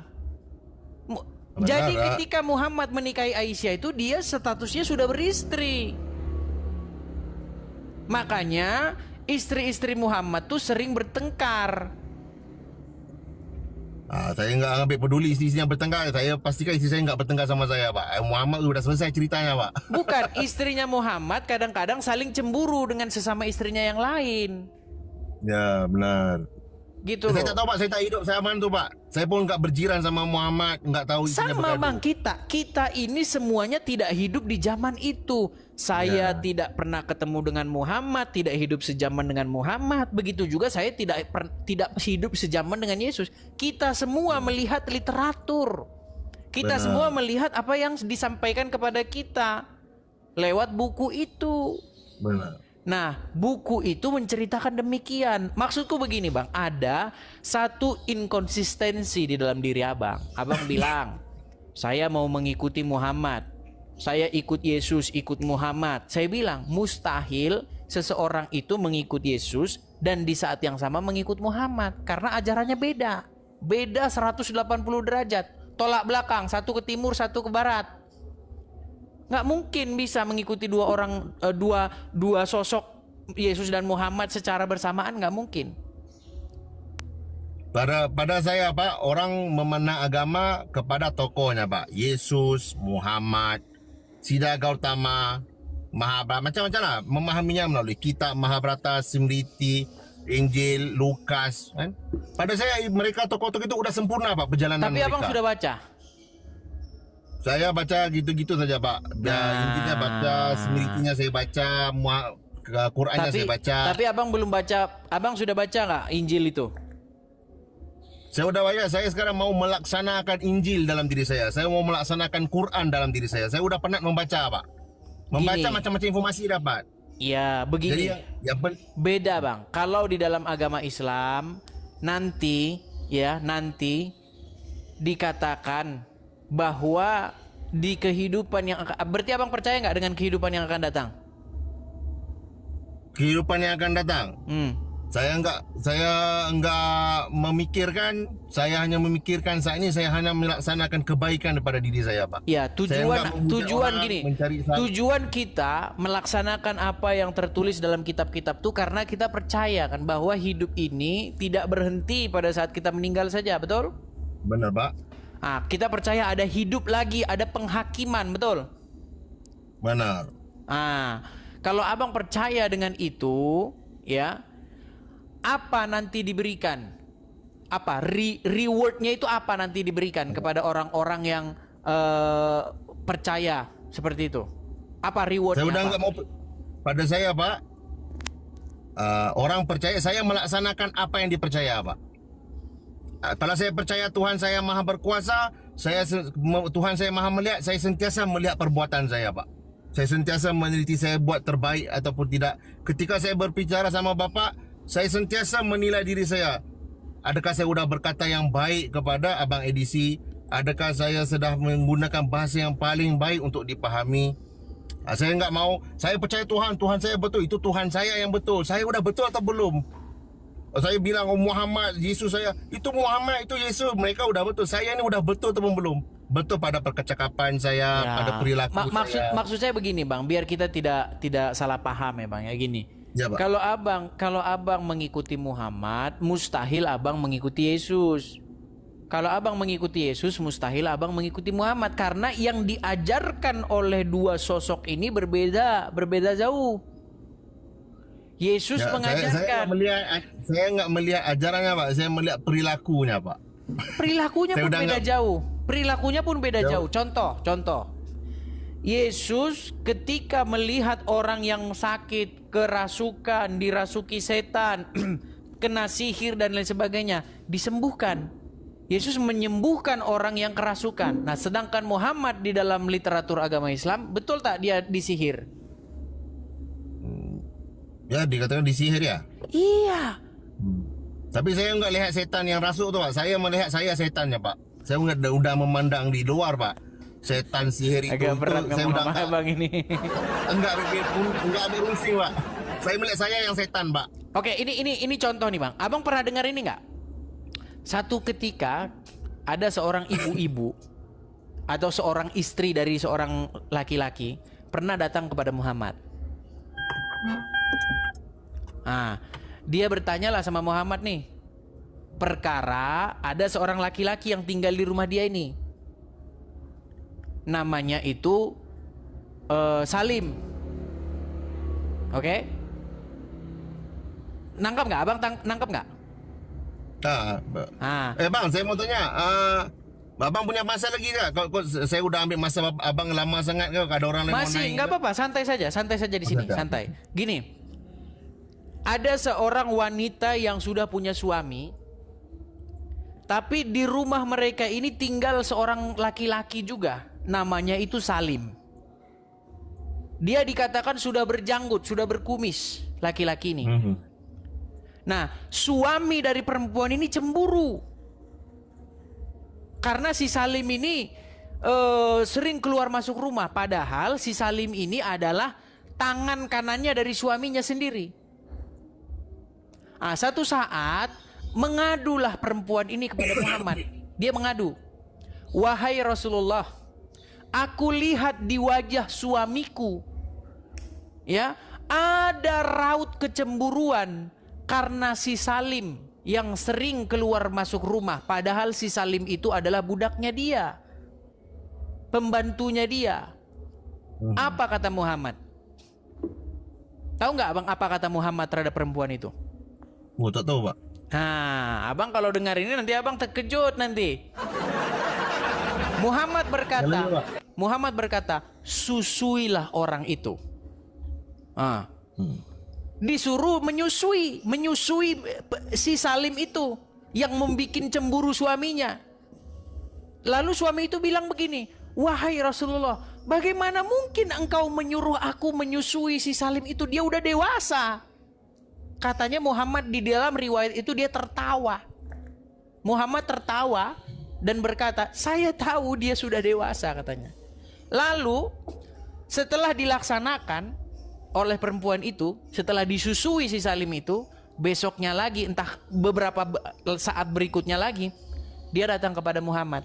Jadi ketika Muhammad menikahi Aisyah itu dia statusnya sudah beristri. Makanya istri-istri Muhammad tuh sering bertengkar. Saya nggak ambil peduli istri-istrinya bertengkar. Saya pastikan istri saya nggak bertengkar sama saya Pak. Muhammad sudah selesai ceritanya Pak. Bukan, istrinya Muhammad kadang-kadang saling cemburu dengan sesama istrinya yang lain. Ya benar. Gitu Saya loh. tak tahu Pak, saya tak hidup saya aman tuh Pak. Saya pun nggak berjiran sama Muhammad, nggak tahu isinya Sama bergaduh. Bang, kita ini semuanya tidak hidup di zaman itu. Saya tidak pernah ketemu dengan Muhammad, tidak hidup sejaman dengan Muhammad. Begitu juga saya tidak hidup sejaman dengan Yesus. Kita semua melihat literatur. Kita Benar. semua melihat apa yang disampaikan kepada kita lewat buku itu. Benar. Nah, buku itu menceritakan demikian. Maksudku begini Bang, ada satu inkonsistensi di dalam diri Abang. Abang bilang, saya mau mengikuti Muhammad. Saya ikut Yesus, ikut Muhammad. Saya bilang, mustahil seseorang itu mengikut Yesus dan di saat yang sama mengikut Muhammad. Karena ajarannya beda. Beda 180 derajat. Tolak belakang, satu ke timur, satu ke barat. Nggak mungkin bisa mengikuti dua sosok Yesus dan Muhammad secara bersamaan, nggak mungkin. Pada saya Pak, orang memandang agama kepada tokohnya Pak. Yesus, Muhammad, Siddhartha Gautama, Mahabharata, macam-macam lah. Memahaminya melalui kitab Mahabharata, Smriti, Injil, Lukas kan? Pada saya mereka tokoh-tokoh itu udah sempurna Pak perjalanan Tapi mereka. abang sudah baca? Saya baca gitu-gitu saja Pak. Intinya baca, Smritinya saya baca, Qurannya saya baca. Tapi abang belum baca. Abang sudah baca nggak Injil itu? Saya udah baca. Saya sekarang mau melaksanakan Injil dalam diri saya. Saya mau melaksanakan Quran dalam diri saya. Saya udah penat membaca Pak. Membaca Gini. macam-macam informasi dapat. Ya begini. Jadi Beda Bang. Kalau di dalam agama Islam nanti dikatakan bahwa di kehidupan yang akan, berarti abang percaya nggak dengan kehidupan yang akan datang? kehidupan yang akan datang. Saya enggak memikirkan, saya hanya memikirkan saat ini saya hanya melaksanakan kebaikan kepada diri saya, Pak. Ya, Saya enggak menghujat orang, gini. mencari Tujuan kita melaksanakan apa yang tertulis dalam kitab-kitab itu karena kita percaya kan bahwa hidup ini tidak berhenti pada saat kita meninggal saja, betul? Benar, Pak. Nah, kita percaya ada hidup lagi, ada penghakiman, betul? Benar. Nah, kalau abang percaya dengan itu, ya, apa nanti diberikan? Apa rewardnya itu apa nanti diberikan kepada orang-orang yang percaya seperti itu? Apa rewardnya? Saya udah apa? enggak mau pada saya, Pak. Orang percaya saya melaksanakan apa yang dipercaya, Pak. Kalau saya percaya Tuhan saya maha berkuasa, Tuhan saya maha melihat, saya sentiasa melihat perbuatan saya, Pak. Saya sentiasa meneliti saya buat terbaik ataupun tidak. Ketika saya berbicara sama Bapak, saya sentiasa menilai diri saya. Adakah saya sudah berkata yang baik kepada Abang Edisi? Adakah saya sudah menggunakan bahasa yang paling baik untuk dipahami? Saya enggak mau. Saya percaya Tuhan saya betul. Itu Tuhan saya yang betul. Saya sudah betul atau belum? Saya bilang Muhammad, Yesus saya. Itu Muhammad, itu Yesus. Mereka sudah betul. Saya ini sudah betul atau belum? Betul pada percakapan saya, Ya. pada perilaku saya. Maksud saya begini, Bang, biar kita tidak salah paham ya, Bang, ya gini. Ya, Pak. Kalau abang mengikuti Muhammad, mustahil abang mengikuti Yesus. Kalau abang mengikuti Yesus, mustahil abang mengikuti Muhammad karena yang diajarkan oleh dua sosok ini berbeda jauh. Yesus Ya, mengajarkan. Saya enggak melihat ajarannya, Pak. Saya melihat perilakunya, Pak. Perilakunya Saya pun udah beda jauh. Perilakunya pun beda jauh. Contoh. Yesus ketika melihat orang yang sakit, kerasukan, dirasuki setan, kena sihir dan lain sebagainya, disembuhkan. Yesus menyembuhkan orang yang kerasukan. Nah, sedangkan Muhammad di dalam literatur agama Islam, betul tak dia disihir? Ya, dikatakan disihir ya. Iya. Tapi saya nggak lihat setan yang rasuk tuh, Pak. Saya melihat saya setannya, Pak. Saya udah memandang di luar, Pak. Setan sihir itu. Agak berat saya ngomong udah sama abang ini. enggak ada rusing, Pak. Saya melihat saya yang setan, Pak. Oke, ini contoh nih, Bang. Abang pernah dengar ini nggak? Satu ketika ada seorang ibu-ibu atau seorang istri dari seorang laki-laki pernah datang kepada Muhammad. Nah, dia bertanyalah sama Muhammad nih, perkara ada seorang laki-laki yang tinggal di rumah dia ini, namanya itu Salim. Oke? Nangkap nggak? Abang nangkap nggak? Bang, saya mau tanya, abang punya masa lagi nggak? Kok saya udah ambil masa abang lama sangat, kok ada orang lain mau Masih, naik? nggak apa-apa, santai saja di sini, santai. Gini, ada seorang wanita yang sudah punya suami, tapi di rumah mereka ini tinggal seorang laki-laki juga, namanya itu Salim. Dia dikatakan sudah berjanggut, sudah berkumis, laki-laki ini. Nah, suami dari perempuan ini cemburu karena si Salim ini sering keluar masuk rumah, padahal si Salim ini adalah tangan kanannya dari suaminya sendiri. Nah, satu saat mengadulah perempuan ini kepada Muhammad. Dia mengadu, "Wahai Rasulullah, aku lihat di wajah suamiku, ya, ada raut kecemburuan karena si Salim yang sering keluar masuk rumah, padahal si Salim itu adalah budaknya dia, pembantunya dia." Apa kata Muhammad? Tahu nggak abang apa kata Muhammad terhadap perempuan itu? Oh, tak tahu, Pak. Nah, abang kalau dengar ini nanti abang terkejut nanti. Muhammad berkata, susuilah orang itu. Disuruh menyusui si Salim itu yang membuat cemburu suaminya. Lalu suami itu bilang begini, "Wahai Rasulullah, bagaimana mungkin engkau menyuruh aku menyusui si Salim itu? Dia udah dewasa." Katanya Muhammad di dalam riwayat itu dia tertawa. Muhammad tertawa dan berkata, "Saya tahu dia sudah dewasa," katanya. Lalu setelah dilaksanakan oleh perempuan itu, setelah disusui si Salim itu, besoknya lagi, entah beberapa saat berikutnya lagi, dia datang kepada Muhammad.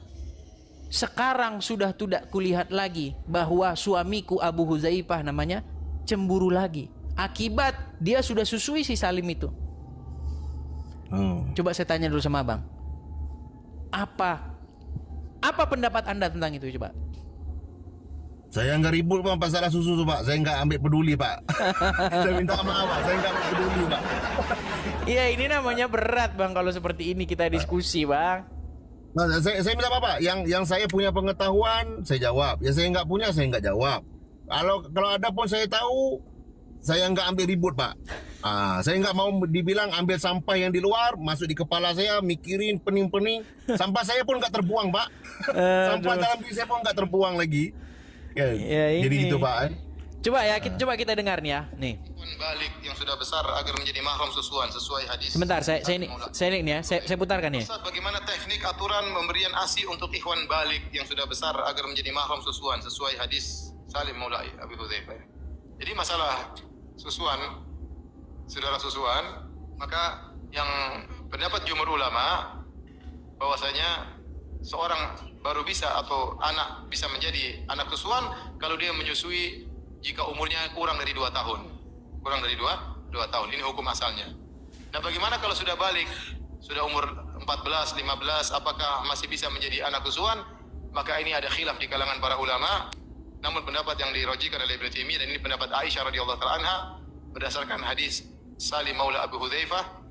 "Sekarang sudah tidak kulihat lagi bahwa suamiku Abu Huzaifah namanya cemburu lagi. Akibat dia sudah susui si Salim itu." Coba saya tanya dulu sama abang, apa pendapat anda tentang itu? Coba. Saya nggak ribut, Pak, masalah susu tuh, Pak. Saya nggak ambil peduli, Pak. Saya minta maaf, Pak. Saya nggak ambil peduli, Pak. Iya, ini namanya berat, Bang, kalau seperti ini kita diskusi, Bang. Nah, saya minta apa, Pak? Yang saya punya pengetahuan, saya jawab. Yang saya nggak punya, saya nggak jawab. Kalau ada pun saya tahu, saya nggak ambil ribut, Pak. Saya nggak mau dibilang ambil sampah yang di luar, masuk di kepala saya, mikirin pening-pening. Sampah saya pun nggak terbuang, Pak. Sampah dalam diri saya pun nggak terbuang lagi. Ya, jadi gitu, Pak. Coba kita dengar nih ya. Nih. Balik yang sudah besar agar menjadi mahram susuan sesuai hadis. Sebentar, saya putarkan ya. Ustaz, bagaimana teknik aturan pemberian ASI untuk ikhwan balik yang sudah besar agar menjadi mahram susuan sesuai hadis Salim Maula Abi Hudzaifah. Jadi masalah susuan, saudara susuan, maka yang pendapat jumhur ulama bahwasanya seorang baru bisa atau anak bisa menjadi anak susuan kalau dia menyusui jika umurnya kurang dari 2 tahun. Kurang dari 2 tahun. Ini hukum asalnya. Nah, bagaimana kalau sudah balik, sudah umur 14, 15, apakah masih bisa menjadi anak susuan? Maka ini ada khilaf di kalangan para ulama. Namun pendapat yang dirojikan oleh Ibnu Taimiyah, dan ini pendapat Aisyah radhiyallahu taala anha berdasarkan hadis Salim Maula Abu Hudzaifah,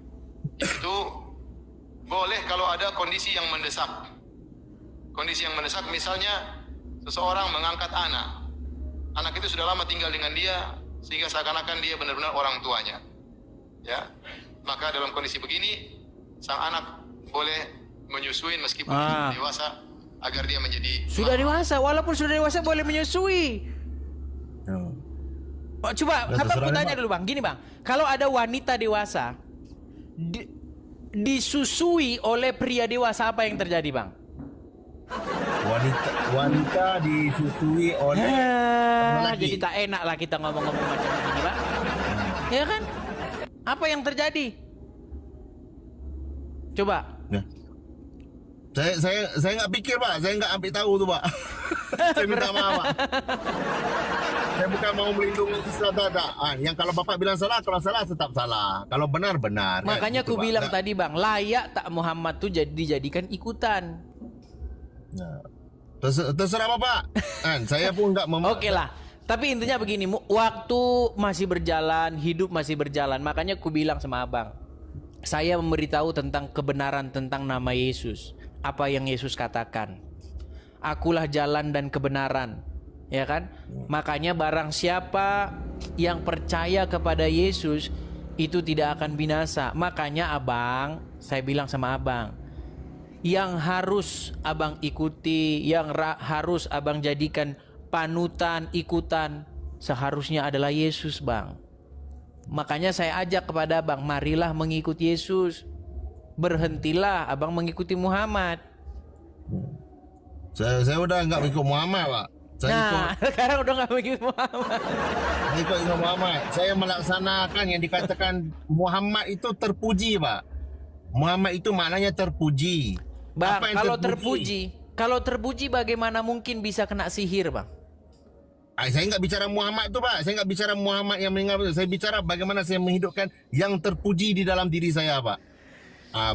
itu boleh kalau ada kondisi yang mendesak. Kondisi yang mendesak, misalnya seseorang mengangkat anak anak itu sudah lama tinggal dengan dia sehingga seakan-akan dia benar-benar orang tuanya. Ya, maka dalam kondisi begini sang anak boleh menyusui meskipun sudah dewasa agar dia menjadi Sudah dewasa, walaupun sudah dewasa boleh menyusui. Oh, coba, Ya, abang terserah aku dia, tanya Pak. dulu bang, gini bang, kalau ada wanita dewasa disusui oleh pria dewasa, apa yang terjadi bang? Wanita disusui oleh lelaki. Jadi tak enak lah kita ngomong-ngomong macam begini bang. Ya kan? Apa yang terjadi? Coba. Ya. Saya nggak pikir Pak, saya nggak ambil tahu tuh Pak. Saya minta maaf Pak. Saya bukan mau melindungi Islam tak. Yang kalau Bapak bilang salah, kalau salah tetap salah. Kalau benar benar. Makanya Gitu, aku Pak. bilang Nggak- tadi bang, layak tak Muhammad tuh dijadikan ikutan. Ya. Terserah Bapak. Saya pun nggak Oke lah. Tapi intinya begini, waktu masih berjalan, hidup masih berjalan. Makanya aku bilang sama abang, saya memberitahu tentang kebenaran tentang nama Yesus. Apa yang Yesus katakan. Akulah jalan dan kebenaran. Ya kan? Makanya barang siapa yang percaya kepada Yesus itu tidak akan binasa. Makanya abang, saya bilang sama abang, yang harus abang ikuti, yang harus abang jadikan panutan, ikutan, seharusnya adalah Yesus bang. Makanya saya ajak kepada abang, marilah mengikuti Yesus. Berhentilah abang mengikuti Muhammad. Saya udah nggak ikut Muhammad Pak. Nah, sekarang udah gak mengikuti Muhammad. Saya ikut Imam Muhammad. Saya melaksanakan yang dikatakan Muhammad itu terpuji Pak. Muhammad itu maknanya terpuji. Bang, Apa yang kalau terpuji bagaimana mungkin bisa kena sihir bang? Saya nggak bicara Muhammad itu Pak. Saya nggak bicara Muhammad yang meninggal. Saya bicara bagaimana saya menghidupkan yang terpuji di dalam diri saya Pak.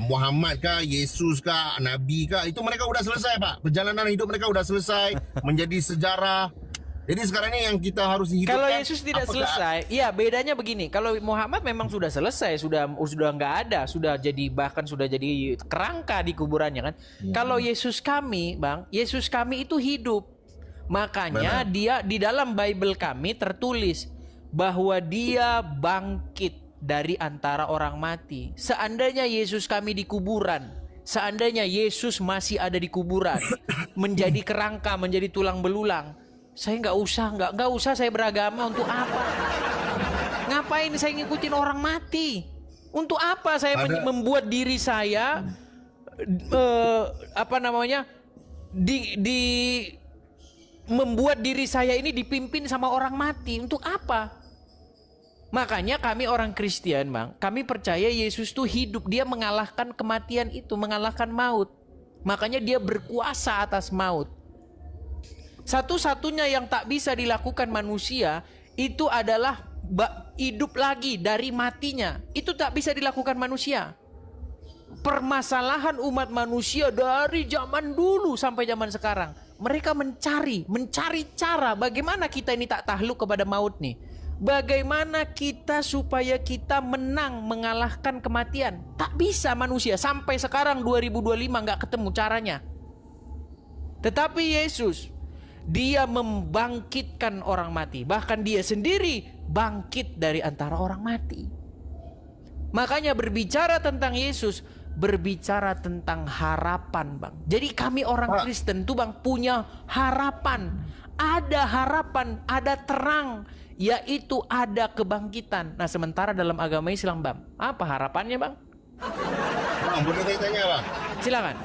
Muhammad kah, Yesus kah, Nabi kah, itu mereka udah selesai Pak. Perjalanan hidup mereka udah selesai, menjadi sejarah. Jadi sekarang ini yang kita harus hidupkan. Kalau Yesus tidak apakah- selesai, ya bedanya begini. Kalau Muhammad memang sudah selesai, sudah nggak ada, sudah jadi bahkan sudah jadi kerangka di kuburannya kan. Kalau Yesus kami, bang, Yesus kami itu hidup. Makanya dia di dalam Bible kami tertulis bahwa dia bangkit dari antara orang mati. Seandainya Yesus kami di kuburan, seandainya Yesus masih ada di kuburan, menjadi kerangka, menjadi tulang belulang, saya nggak usah saya beragama. Untuk apa? Ngapain saya ngikutin orang mati? Untuk apa saya membuat diri saya membuat diri saya ini dipimpin sama orang mati? Untuk apa? Makanya kami orang Kristen bang, kami percaya Yesus tuh hidup. Dia mengalahkan kematian itu, mengalahkan maut. Makanya dia berkuasa atas maut. Satu-satunya yang tak bisa dilakukan manusia itu adalah hidup lagi dari matinya. Itu tak bisa dilakukan manusia. Permasalahan umat manusia dari zaman dulu sampai zaman sekarang, mereka mencari cara bagaimana kita ini tak takluk kepada maut nih. Bagaimana kita supaya kita menang mengalahkan kematian? Tak bisa manusia sampai sekarang 2025 nggak ketemu caranya. Tetapi Yesus, dia membangkitkan orang mati. Bahkan dia sendiri bangkit dari antara orang mati. Makanya berbicara tentang Yesus, berbicara tentang harapan bang. Jadi kami orang Kristen tuh bang punya harapan. Ada harapan, ada terang, yaitu ada kebangkitan. Nah sementara dalam agama Islam bang, apa harapannya bang? Bang, boleh saya tanya bang? Silakan.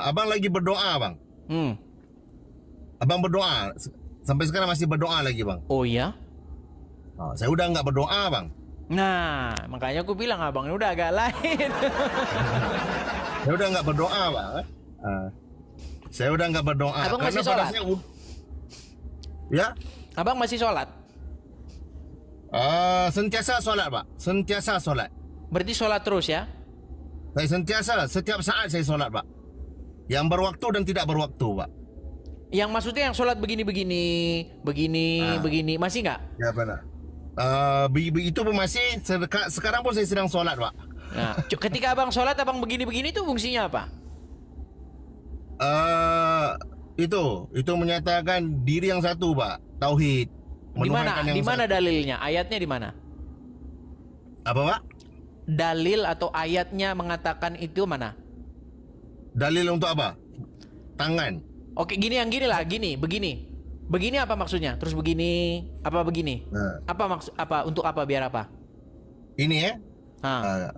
Abang lagi berdoa bang. Abang berdoa sampai sekarang masih berdoa lagi bang. Oh ya? Saya udah nggak berdoa bang. Nah makanya aku bilang abang ini udah agak lain. Saya udah nggak berdoa bang. Saya udah nggak berdoa. Abang masih pada sholat? Ya? Abang masih sholat? Sentiasa sholat pak. Sentiasa sholat. Berarti sholat terus ya? Saya sentiasa, setiap saat saya sholat pak. Yang berwaktu dan tidak berwaktu pak. Yang maksudnya yang sholat begini, masih nggak? Ya benar. Itu pun masih, sekarang pun saya sedang sholat pak. Nah, ketika abang sholat, abang begini itu fungsinya apa? Itu menyatakan diri yang satu, Pak. Tauhid. Di mana? Menuhankan yang Di mana satu. dalilnya? Ayatnya di mana? Apa, Pak? Dalil atau ayatnya mengatakan itu mana? Dalil untuk apa? Tangan. Oke, gini lah, begini. Begini apa maksudnya? Terus begini, apa begini? Nah, Apa maksud apa untuk apa biar apa? ini ya. Hah.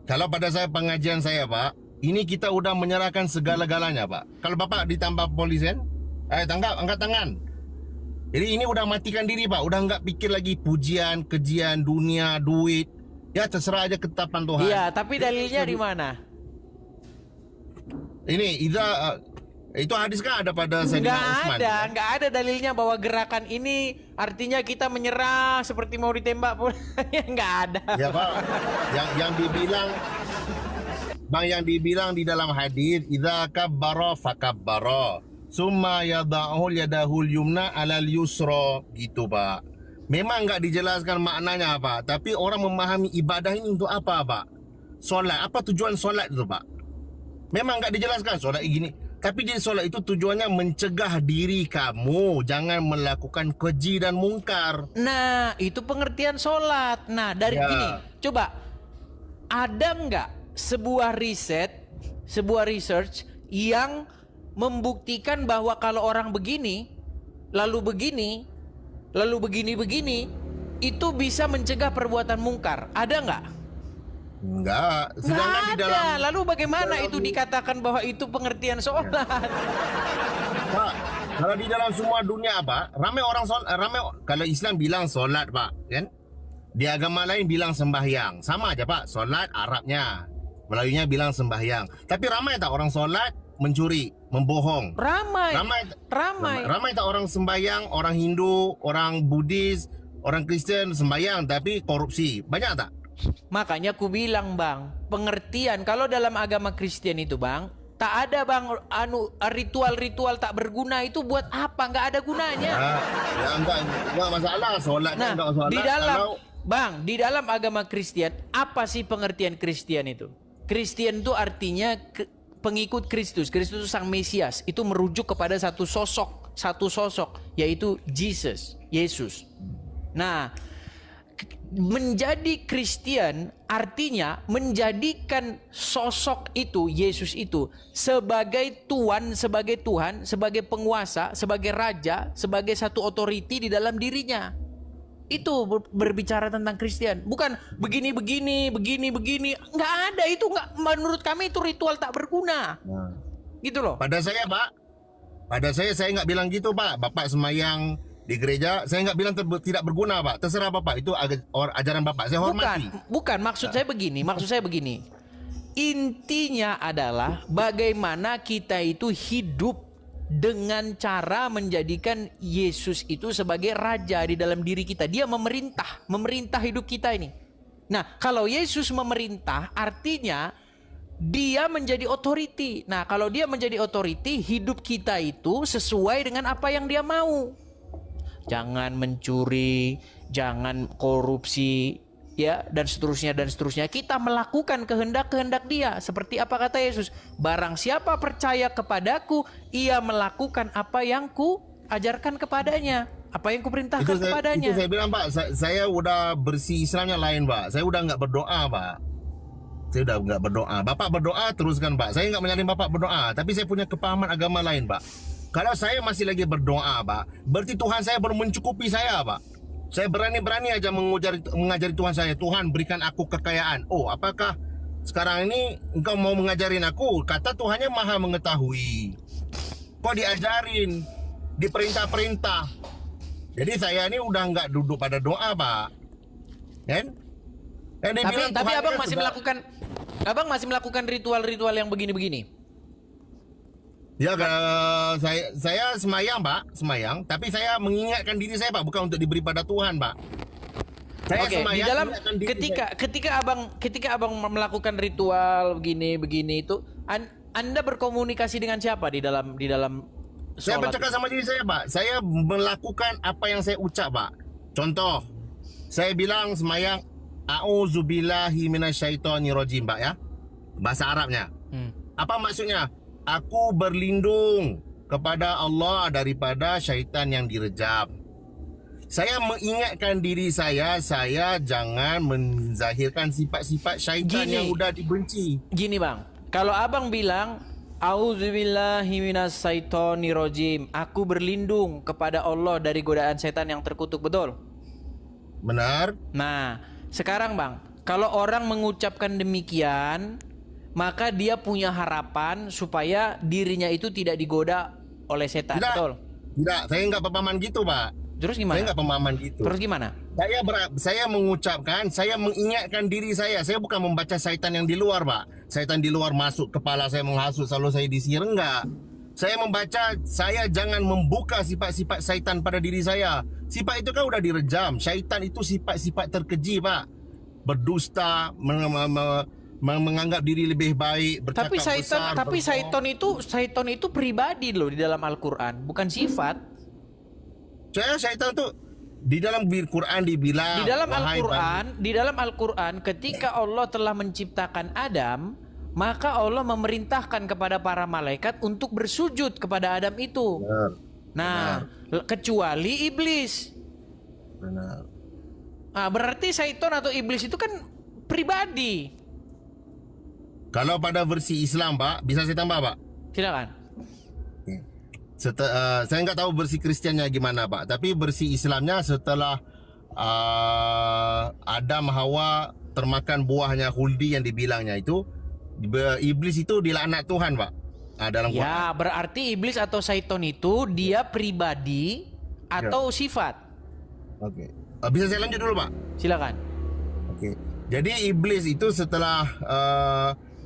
Kalau pada saya pengajian saya, Pak, ini kita udah menyerahkan segala-galanya, Pak. Kalau Bapak ditambah polisian, angkat tangan. Jadi ini udah matikan diri, Pak. Udah nggak pikir lagi pujian, kejian, dunia, duit. Ya terserah aja ketetapan Tuhan. Iya, tapi dalilnya di mana? Ini itu hadis kan ada pada Sayyidina Utsman. Nggak ada dalilnya bahwa gerakan ini artinya kita menyerah seperti mau ditembak pun. Nggak ada. Ya, Pak. Yang dibilang Bang, yang dibilang di dalam hadis, idza kabbara fakabbara, summa yada'ul yadahul yumna 'alal yusra, gitu, Pak. Memang enggak dijelaskan maknanya apa, tapi orang memahami ibadah ini untuk apa, Pak? Solat, apa tujuan solat itu, Pak? Memang enggak dijelaskan solat gini. Tapi di solat itu tujuannya mencegah diri kamu jangan melakukan keji dan mungkar. Nah, itu pengertian sholat. Nah, dari Ya. gini, coba ada nggak sebuah research yang membuktikan bahwa kalau orang begini, lalu begini, itu bisa mencegah perbuatan mungkar? Ada nggak? Enggak. Nggak Sedangkan di dalam ada. Lalu bagaimana itu dikatakan bahwa itu pengertian sholat? Pak, kalau di dalam semua dunia, Pak, ramai orang kalau Islam bilang solat, Pak, kan? Di agama lain bilang sembahyang. Sama aja, Pak. Solat Arabnya, Melayunya bilang sembahyang. Tapi ramai tak orang solat mencuri, membohong? Ramai. Ramai tak orang sembahyang, orang Hindu, orang Buddhis, orang Kristen sembahyang tapi korupsi? Banyak tak? Makanya aku bilang, Bang, pengertian kalau dalam agama Kristen itu, Bang, tak ada, Bang, ritual-ritual tak berguna itu buat apa? Nggak ada gunanya. Ya enggak masalah solat. Nah, enggak solat. di dalam Kalau Bang, di dalam agama Kristen, apa sih pengertian Kristen itu? Kristen itu artinya pengikut Kristus. Kristus itu sang Mesias. Itu merujuk kepada satu sosok, yaitu Yesus. Nah, menjadi Kristen artinya menjadikan sosok itu, Yesus itu, sebagai Tuhan, sebagai penguasa, sebagai raja, sebagai satu otoriti di dalam dirinya. Itu berbicara tentang Kristen. Bukan begini. Nggak ada, itu nggak, menurut kami itu ritual tak berguna. Gitu loh. pada saya, Pak, saya nggak bilang gitu, Pak. Bapak semayang di gereja, saya nggak bilang tidak berguna, Pak. Terserah Bapak, itu ajaran Bapak, saya hormati. Bukan, maksud saya begini. Intinya adalah bagaimana kita itu hidup dengan cara menjadikan Yesus itu sebagai raja di dalam diri kita. Dia memerintah hidup kita ini. Nah, kalau Yesus memerintah artinya dia menjadi otoriti. Nah, kalau dia menjadi otoriti, hidup kita itu sesuai dengan apa yang dia mau. Jangan mencuri, jangan korupsi, ya, dan seterusnya. Kita melakukan kehendak dia. Seperti apa kata Yesus? Barang siapa percaya kepadaku, ia melakukan apa yang ku ajarkan kepadanya, apa yang ku perintahkan kepadanya. Itu saya bilang, Pak, saya udah bersih Islamnya lain, Pak. Saya udah nggak berdoa, Pak. Saya udah nggak berdoa. Bapak berdoa teruskan, Pak. Saya nggak menyalin Bapak berdoa, tapi saya punya kepahaman agama lain, Pak. Kalau saya masih lagi berdoa, Pak, berarti Tuhan saya baru mencukupi saya, Pak. Saya berani aja mengajari Tuhan saya. Tuhan, berikan aku kekayaan. Oh, apakah sekarang ini engkau mau mengajarin aku? Kata Tuhannya maha mengetahui. Kok diajarin, diperintah-perintah. Jadi saya ini udah nggak duduk pada doa, Pak. Kan? Tapi abang masih melakukan ritual-ritual yang begini-begini. Ya, saya semayang, Pak, semayang. Tapi saya mengingatkan diri saya, Pak, bukan untuk diberi pada Tuhan, Pak. Saya Oke, di dalam ketika abang melakukan ritual begini itu, Anda berkomunikasi dengan siapa di dalam saya sholat? bercakap sama diri saya, Pak. Saya melakukan apa yang saya ucap, Pak. Contoh, saya bilang semayang, a'udzubillahi minasyaitonirrajim, Pak, ya. Bahasa Arabnya. Apa maksudnya? Aku berlindung kepada Allah daripada syaitan yang direjam. Saya mengingatkan diri saya jangan menzahirkan sifat-sifat syaitan Gini. yang sudah dibenci. Gini bang, kalau abang bilang Auzubillahi minasyaitonirrajim, aku berlindung kepada Allah dari godaan setan yang terkutuk, betul? Benar? Nah, sekarang bang, kalau orang mengucapkan demikian, maka dia punya harapan supaya dirinya itu tidak digoda oleh setan, Tidak. betul? Tidak, saya enggak pemahaman gitu, Pak. Terus Saya gimana? enggak pemahaman gitu. Terus gimana? Saya mengucapkan, saya mengingatkan diri saya. Saya bukan membaca syaitan yang di luar, Pak. Syaitan di luar masuk kepala saya menghasut, selalu saya disihir, enggak. Saya membaca, saya jangan membuka sifat-sifat syaitan pada diri saya. Sifat itu kan udah direjam. Syaitan itu sifat-sifat terkeji, Pak. Berdusta, menganggap diri lebih baik, bercakap besar. Tapi berbohong. syaiton itu pribadi loh di dalam Al-Qur'an, bukan sifat. Syaitan tuh di dalam Quran dibilang Di dalam Al-Qur'an ketika Allah telah menciptakan Adam, maka Allah memerintahkan kepada para malaikat untuk bersujud kepada Adam itu. Benar. Nah, kecuali iblis. Benar. Nah, berarti syaiton atau iblis itu kan pribadi. Kalau pada versi Islam, Pak, bisa saya tambah, Pak? Silakan. Saya nggak tahu versi Kristiannya gimana, Pak. Tapi versi Islamnya setelah Adam Hawa termakan buahnya khuldi yang dibilangnya itu, iblis itu dilaknat Tuhan, Pak. Dalam Quran. Ya, berarti iblis atau syaiton itu dia pribadi atau sifat. Oke. Bisa saya lanjut dulu, Pak? Silakan. Oke. Jadi iblis itu setelah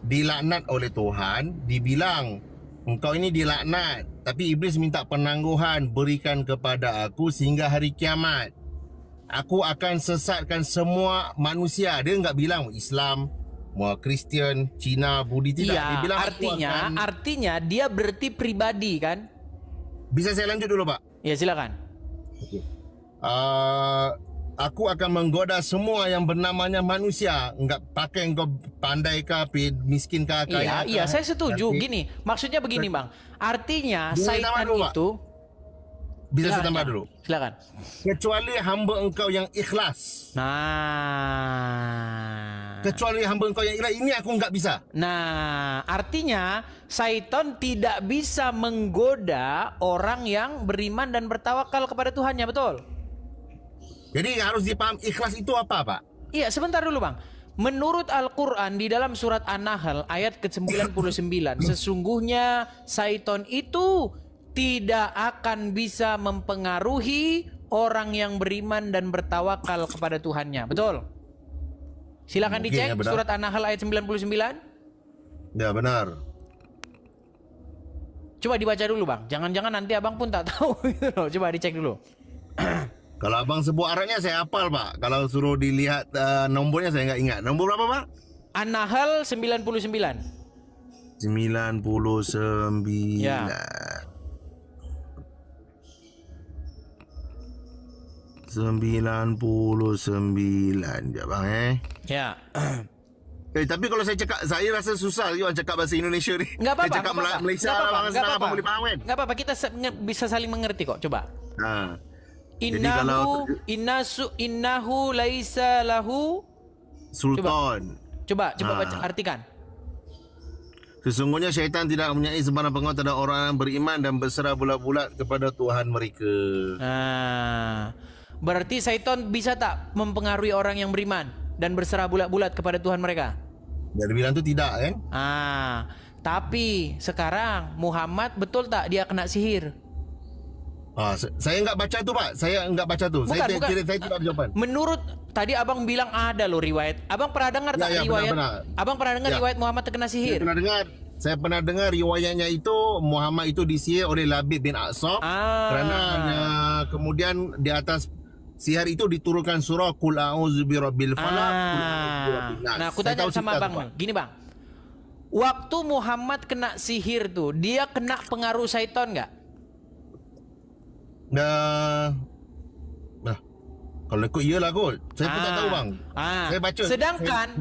dilaknat oleh Tuhan, dibilang engkau ini dilaknat. Tapi iblis minta penangguhan, berikan kepada aku sehingga hari kiamat. Aku akan sesatkan semua manusia. Dia enggak bilang Islam, Kristian, Cina, Budi, tidak. Iya, Dia bilang artinya dia berarti pribadi kan? Bisa saya lanjut dulu, Pak? Ya, silakan. Aku akan menggoda semua yang bernamanya manusia. Enggak pakai engkau pandai kah, miskin kah, kaya kah. Iya, saya setuju. Nanti- Gini, maksudnya begini, Bang. Artinya Bisa syaitan tambah dulu, Pak? itu Bisa saya Silakan, tambah Bang. dulu. Silakan. Kecuali hamba engkau yang ikhlas. Nah. Kecuali hamba engkau yang ikhlas, ini aku enggak bisa. Nah, artinya syaitan tidak bisa menggoda orang yang beriman dan bertawakal kepada Tuhannya, betul? Jadi harus dipaham ikhlas itu apa, Pak? Iya, sebentar dulu, Bang. Menurut Al-Quran di dalam surat An-Nahl ayat ke-99, sesungguhnya syaitan itu tidak akan bisa mempengaruhi orang yang beriman dan bertawakal kepada Tuhannya. Betul? Silakan Oke, dicek ya benar. surat An-Nahl ayat 99. Ya benar. Coba dibaca dulu, Bang. Jangan-jangan nanti Abang pun tak tahu gitu loh. Coba dicek dulu. Kalau abang sebut Arabnya saya hafal, Pak. Kalau suruh dilihat nombornya saya nggak ingat. Nombor berapa, Pak? An-Nahl 99. 99. Ya. 99 ya, Bang Ya. tapi kalau saya cakap, saya rasa susah juga cakap bahasa Indonesia ni. Nggak apa-apa. Saya cakap nggak apa-apa, Malaysia nggak lah, apa-apa, Bang. nggak Senang apa apa-apa. boleh faham kan? Nggak apa-apa, kita bisa saling mengerti kok. Coba. Ha. Jadi kalau- Innahu laisa lahu. Sultan. Coba baca, artikan. Sesungguhnya syaitan tidak mempunyai sembarang pengaruh terhadap orang yang beriman dan berserah bulat-bulat kepada Tuhan mereka. Nah, berarti syaitan bisa tak mempengaruhi orang yang beriman dan berserah bulat-bulat kepada Tuhan mereka? Dia bilang tu tidak kan? Tapi sekarang Muhammad betul tak dia kena sihir? Saya enggak baca tu, Pak. Saya enggak baca tu. Bukan. Saya tidak ada jawapan. Menurut tadi Abang bilang ada loh riwayat. Abang pernah dengar tak Ya, riwayat? benar. Abang pernah dengar Ya. riwayat Muhammad terkena sihir? Saya pernah dengar riwayatnya itu Muhammad itu disihir oleh Labib bin Aqsab kerana kemudian di atas sihir itu diturunkan surah Qul a'udzu birabbil falaq. Nah, aku tanya sama Abang. Gini, Bang. Waktu Muhammad kena sihir tuh, dia kena pengaruh syaitan nggak? Nah, kalau ikut iyalah kot. Saya pun tak tahu, Bang. Saya baca.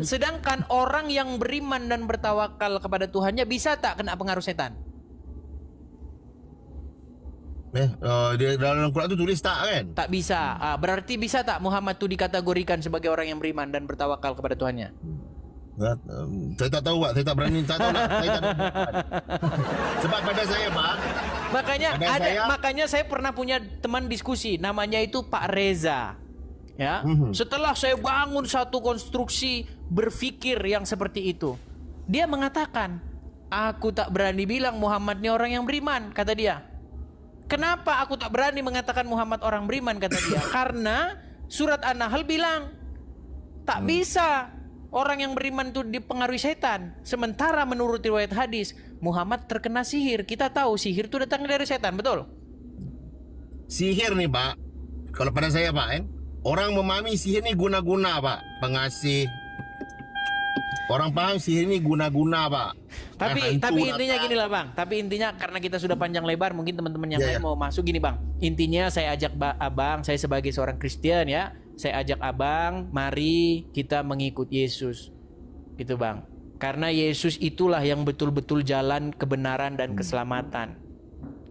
Sedangkan orang yang beriman dan bertawakal kepada Tuhannya bisa tak kena pengaruh setan? Dia dalam Quran tu tulis tak kan? Tak bisa. Berarti bisa tak Muhammad tu dikategorikan sebagai orang yang beriman dan bertawakal kepada Tuhannya? Saya tak tahu, Pak. Saya tak berani. Tak tahu lah. Saya tak tahu. Sebab pada saya, Pak. Makanya saya pernah punya teman diskusi, namanya itu Pak Reza. Ya. Setelah saya bangun satu konstruksi berpikir yang seperti itu, dia mengatakan, aku tak berani bilang Muhammad ini orang yang beriman, kata dia. Kenapa aku tak berani mengatakan Muhammad orang beriman, kata dia? Karena surat An-Nahl bilang tak bisa orang yang beriman itu dipengaruhi setan. Sementara menurut riwayat hadis, Muhammad terkena sihir. Kita tahu sihir itu datang dari setan, betul? Sihir nih, Pak. Kalau pada saya, Pak, orang memahami sihir ni guna-guna, Pak. Pengasih. Orang paham sihir ini guna-guna, Pak. Tapi intinya gini lah, Bang. Tapi intinya karena kita sudah panjang lebar, mungkin teman-teman yang lain mau masuk gini, Bang. Intinya saya ajak Abang, saya sebagai seorang Kristen ya, saya ajak Abang, mari kita mengikut Yesus. Gitu, Bang. Karena Yesus itulah yang betul-betul jalan kebenaran dan keselamatan.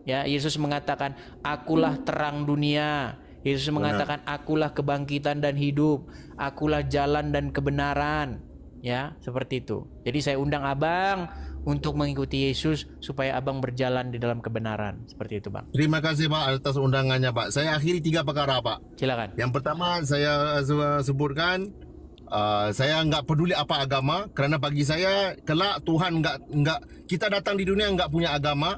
Ya, Yesus mengatakan, "Akulah terang dunia." Yesus mengatakan, "Akulah kebangkitan dan hidup. Akulah jalan dan kebenaran." Ya, seperti itu. Jadi saya undang Abang untuk mengikuti Yesus supaya Abang berjalan di dalam kebenaran. Seperti itu, Bang. Terima kasih, Pak, atas undangannya, Pak. Saya akhiri 3 perkara, Pak. Silakan. Yang pertama saya sebutkan, saya nggak peduli apa agama, kerana bagi saya kelak Tuhan nggak kita datang di dunia nggak punya agama.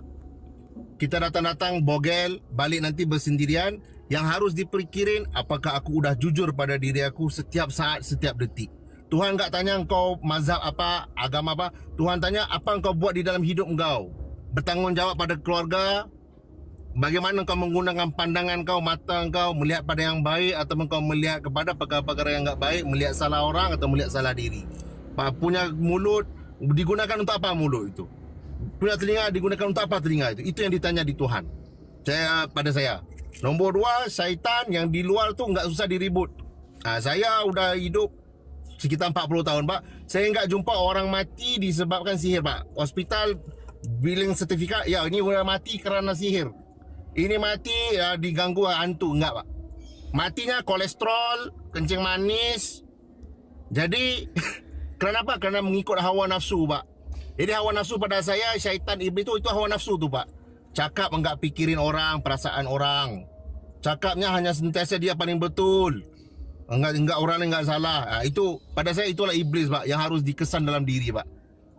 Kita datang bogel, balik nanti bersendirian. Yang harus dipikirin, apakah aku udah jujur pada diri aku setiap saat, setiap detik. Tuhan enggak tanya engkau mazhab apa, agama apa. Tuhan tanya apa engkau buat di dalam hidup engkau. Bertanggungjawab pada keluarga. Bagaimana engkau menggunakan pandangan engkau, mata engkau, melihat pada yang baik atau engkau melihat kepada perkara-perkara yang enggak baik, melihat salah orang atau melihat salah diri. Punya mulut digunakan untuk apa mulut itu? Punya telinga digunakan untuk apa telinga itu? Itu yang ditanya di Tuhan. Pada saya. Nombor 2, syaitan yang di luar tu enggak susah diribut. Saya udah hidup sekitar 40 tahun, Pak. Saya enggak jumpa orang mati disebabkan sihir, Pak. Hospital bilang sertifikat, ya ini udah mati kerana sihir. Ini mati diganggu hantu, enggak, Pak. Matinya kolesterol, kencing manis. Jadi kenapa? Kerana mengikut hawa nafsu, Pak. Jadi hawa nafsu pada saya, syaitan iblis itu hawa nafsu tu, Pak. Cakap enggak pikirin orang, perasaan orang. Cakapnya hanya sentiasa dia paling betul. Enggak orang enggak salah. Itu pada saya itulah iblis, Pak, yang harus dikesan dalam diri, Pak.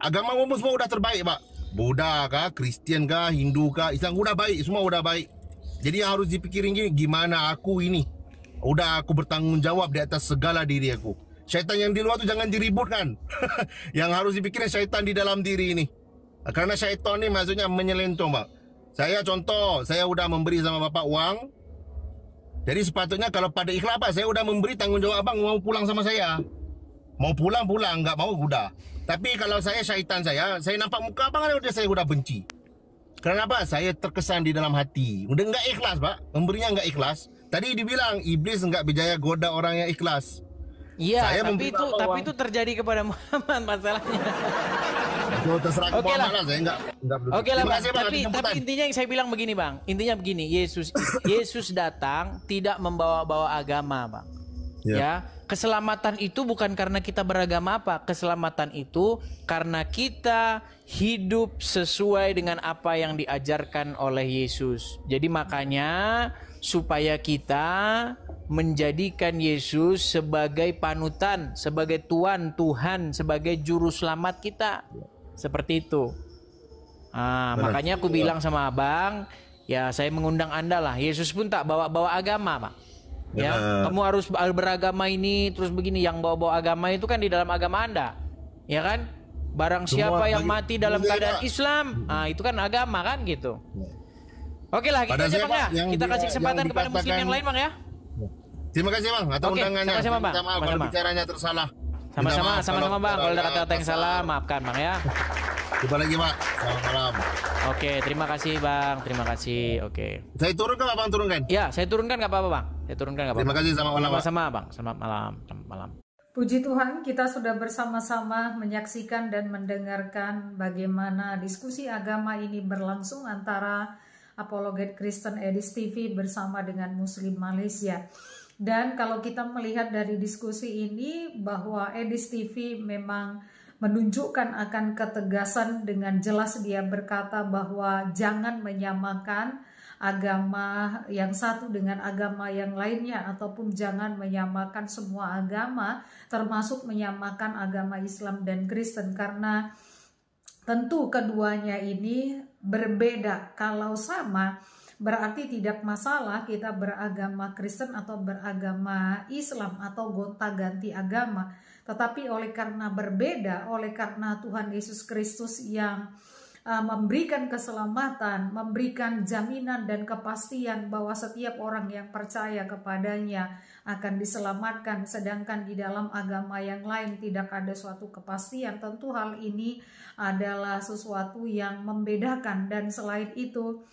Agama umum semua udah terbaik, Pak. Buddha kah, Kristian kah, Hindu kah, Islam udah baik, semua udah baik. Jadi yang harus dipikirin gini, gimana aku ini udah aku bertanggung jawab di atas segala diri aku. Syaitan yang di luar tu jangan diributkan. Yang harus dipikirin syaitan di dalam diri ini. Karena syaitan ni maksudnya menyelentong, Pak. Saya contoh, saya udah memberi sama bapak uang. Jadi sepatutnya kalau pada ikhlas, Pak, saya udah memberi tanggungjawab abang mau pulang sama saya. Mau pulang, enggak mau udah. Tapi kalau saya syaitan saya nampak muka abang udah saya udah benci. Kenapa? Saya terkesan di dalam hati. Udah enggak ikhlas, Pak. Memberinya enggak ikhlas. Tadi dibilang iblis enggak berjaya goda orang yang ikhlas. Iya, tapi itu terjadi kepada Muhammad masalahnya. Itu terserah ke Muhammad lah, saya enggak. Oke lah, Bang. Tapi intinya yang saya bilang begini, Bang. Intinya begini, Yesus datang tidak membawa-bawa agama, Bang. Ya, keselamatan itu bukan karena kita beragama apa. Keselamatan itu karena kita hidup sesuai dengan apa yang diajarkan oleh Yesus. Jadi makanya supaya kita menjadikan Yesus sebagai panutan, sebagai Tuhan, sebagai juru selamat kita. Seperti itu. Makanya aku bilang sama abang, ya saya mengundang Anda lah. Yesus pun tak bawa-bawa agama, Pak. Ya, kamu harus beragama ini terus begini. Yang bawa-bawa agama itu kan di dalam agama Anda, ya kan? Barang siapa yang mati dalam keadaan Islam, itu kan agama kan gitu. Oke lah, gitu aja, Bang, ya. Kita kasih kesempatan kepada muslim yang lain, Bang, ya. Terima kasih, Bang, atas undangannya. Sama-sama, Bang. Maaf kalau bicaranya tersalah. Sama-sama, Bang. Kalau ada kata-kata yang salah, maafkan, Bang, ya. Jumpa lagi, Pak. Selamat malam. Oke, terima kasih, Bang. Terima kasih. Oke. Saya turunkan, Bang, turunkan. Ya, saya turunkan nggak apa-apa, Bang. Saya turunkan nggak apa-apa. Terima kasih, selamat malam, Pak. Sama-sama, Bang. Selamat malam. Selamat malam. Puji Tuhan, kita sudah bersama-sama menyaksikan dan mendengarkan bagaimana diskusi agama ini berlangsung antara Apologet Kristen Edis TV bersama dengan Muslim Malaysia. Dan kalau kita melihat dari diskusi ini bahwa Edis TV memang menunjukkan akan ketegasan, dengan jelas dia berkata bahwa jangan menyamakan agama yang satu dengan agama yang lainnya, ataupun jangan menyamakan semua agama, termasuk menyamakan agama Islam dan Kristen, karena tentu keduanya ini berbeda. Kalau sama berarti tidak masalah kita beragama Kristen atau beragama Islam atau gonta-ganti agama. Tetapi oleh karena berbeda, oleh karena Tuhan Yesus Kristus yang memberikan keselamatan, memberikan jaminan dan kepastian bahwa setiap orang yang percaya kepadanya akan diselamatkan, sedangkan di dalam agama yang lain tidak ada suatu kepastian. Tentu hal ini adalah sesuatu yang membedakan, dan selain itu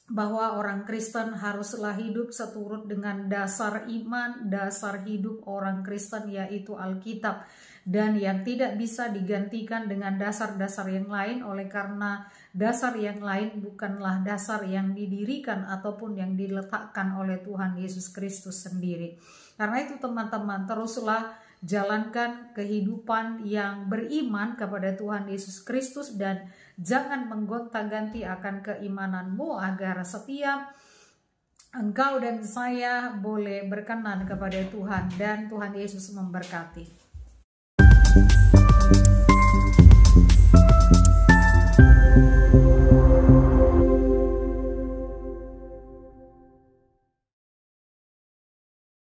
bahwa orang Kristen haruslah hidup seturut dengan dasar iman, dasar hidup orang Kristen yaitu Alkitab, dan yang tidak bisa digantikan dengan dasar-dasar yang lain, oleh karena dasar yang lain bukanlah dasar yang didirikan ataupun yang diletakkan oleh Tuhan Yesus Kristus sendiri. Karena itu teman-teman, teruslah jalankan kehidupan yang beriman kepada Tuhan Yesus Kristus, dan jangan menggonta-ganti akan keimananmu, agar setiap engkau dan saya boleh berkenan kepada Tuhan, dan Tuhan Yesus memberkati.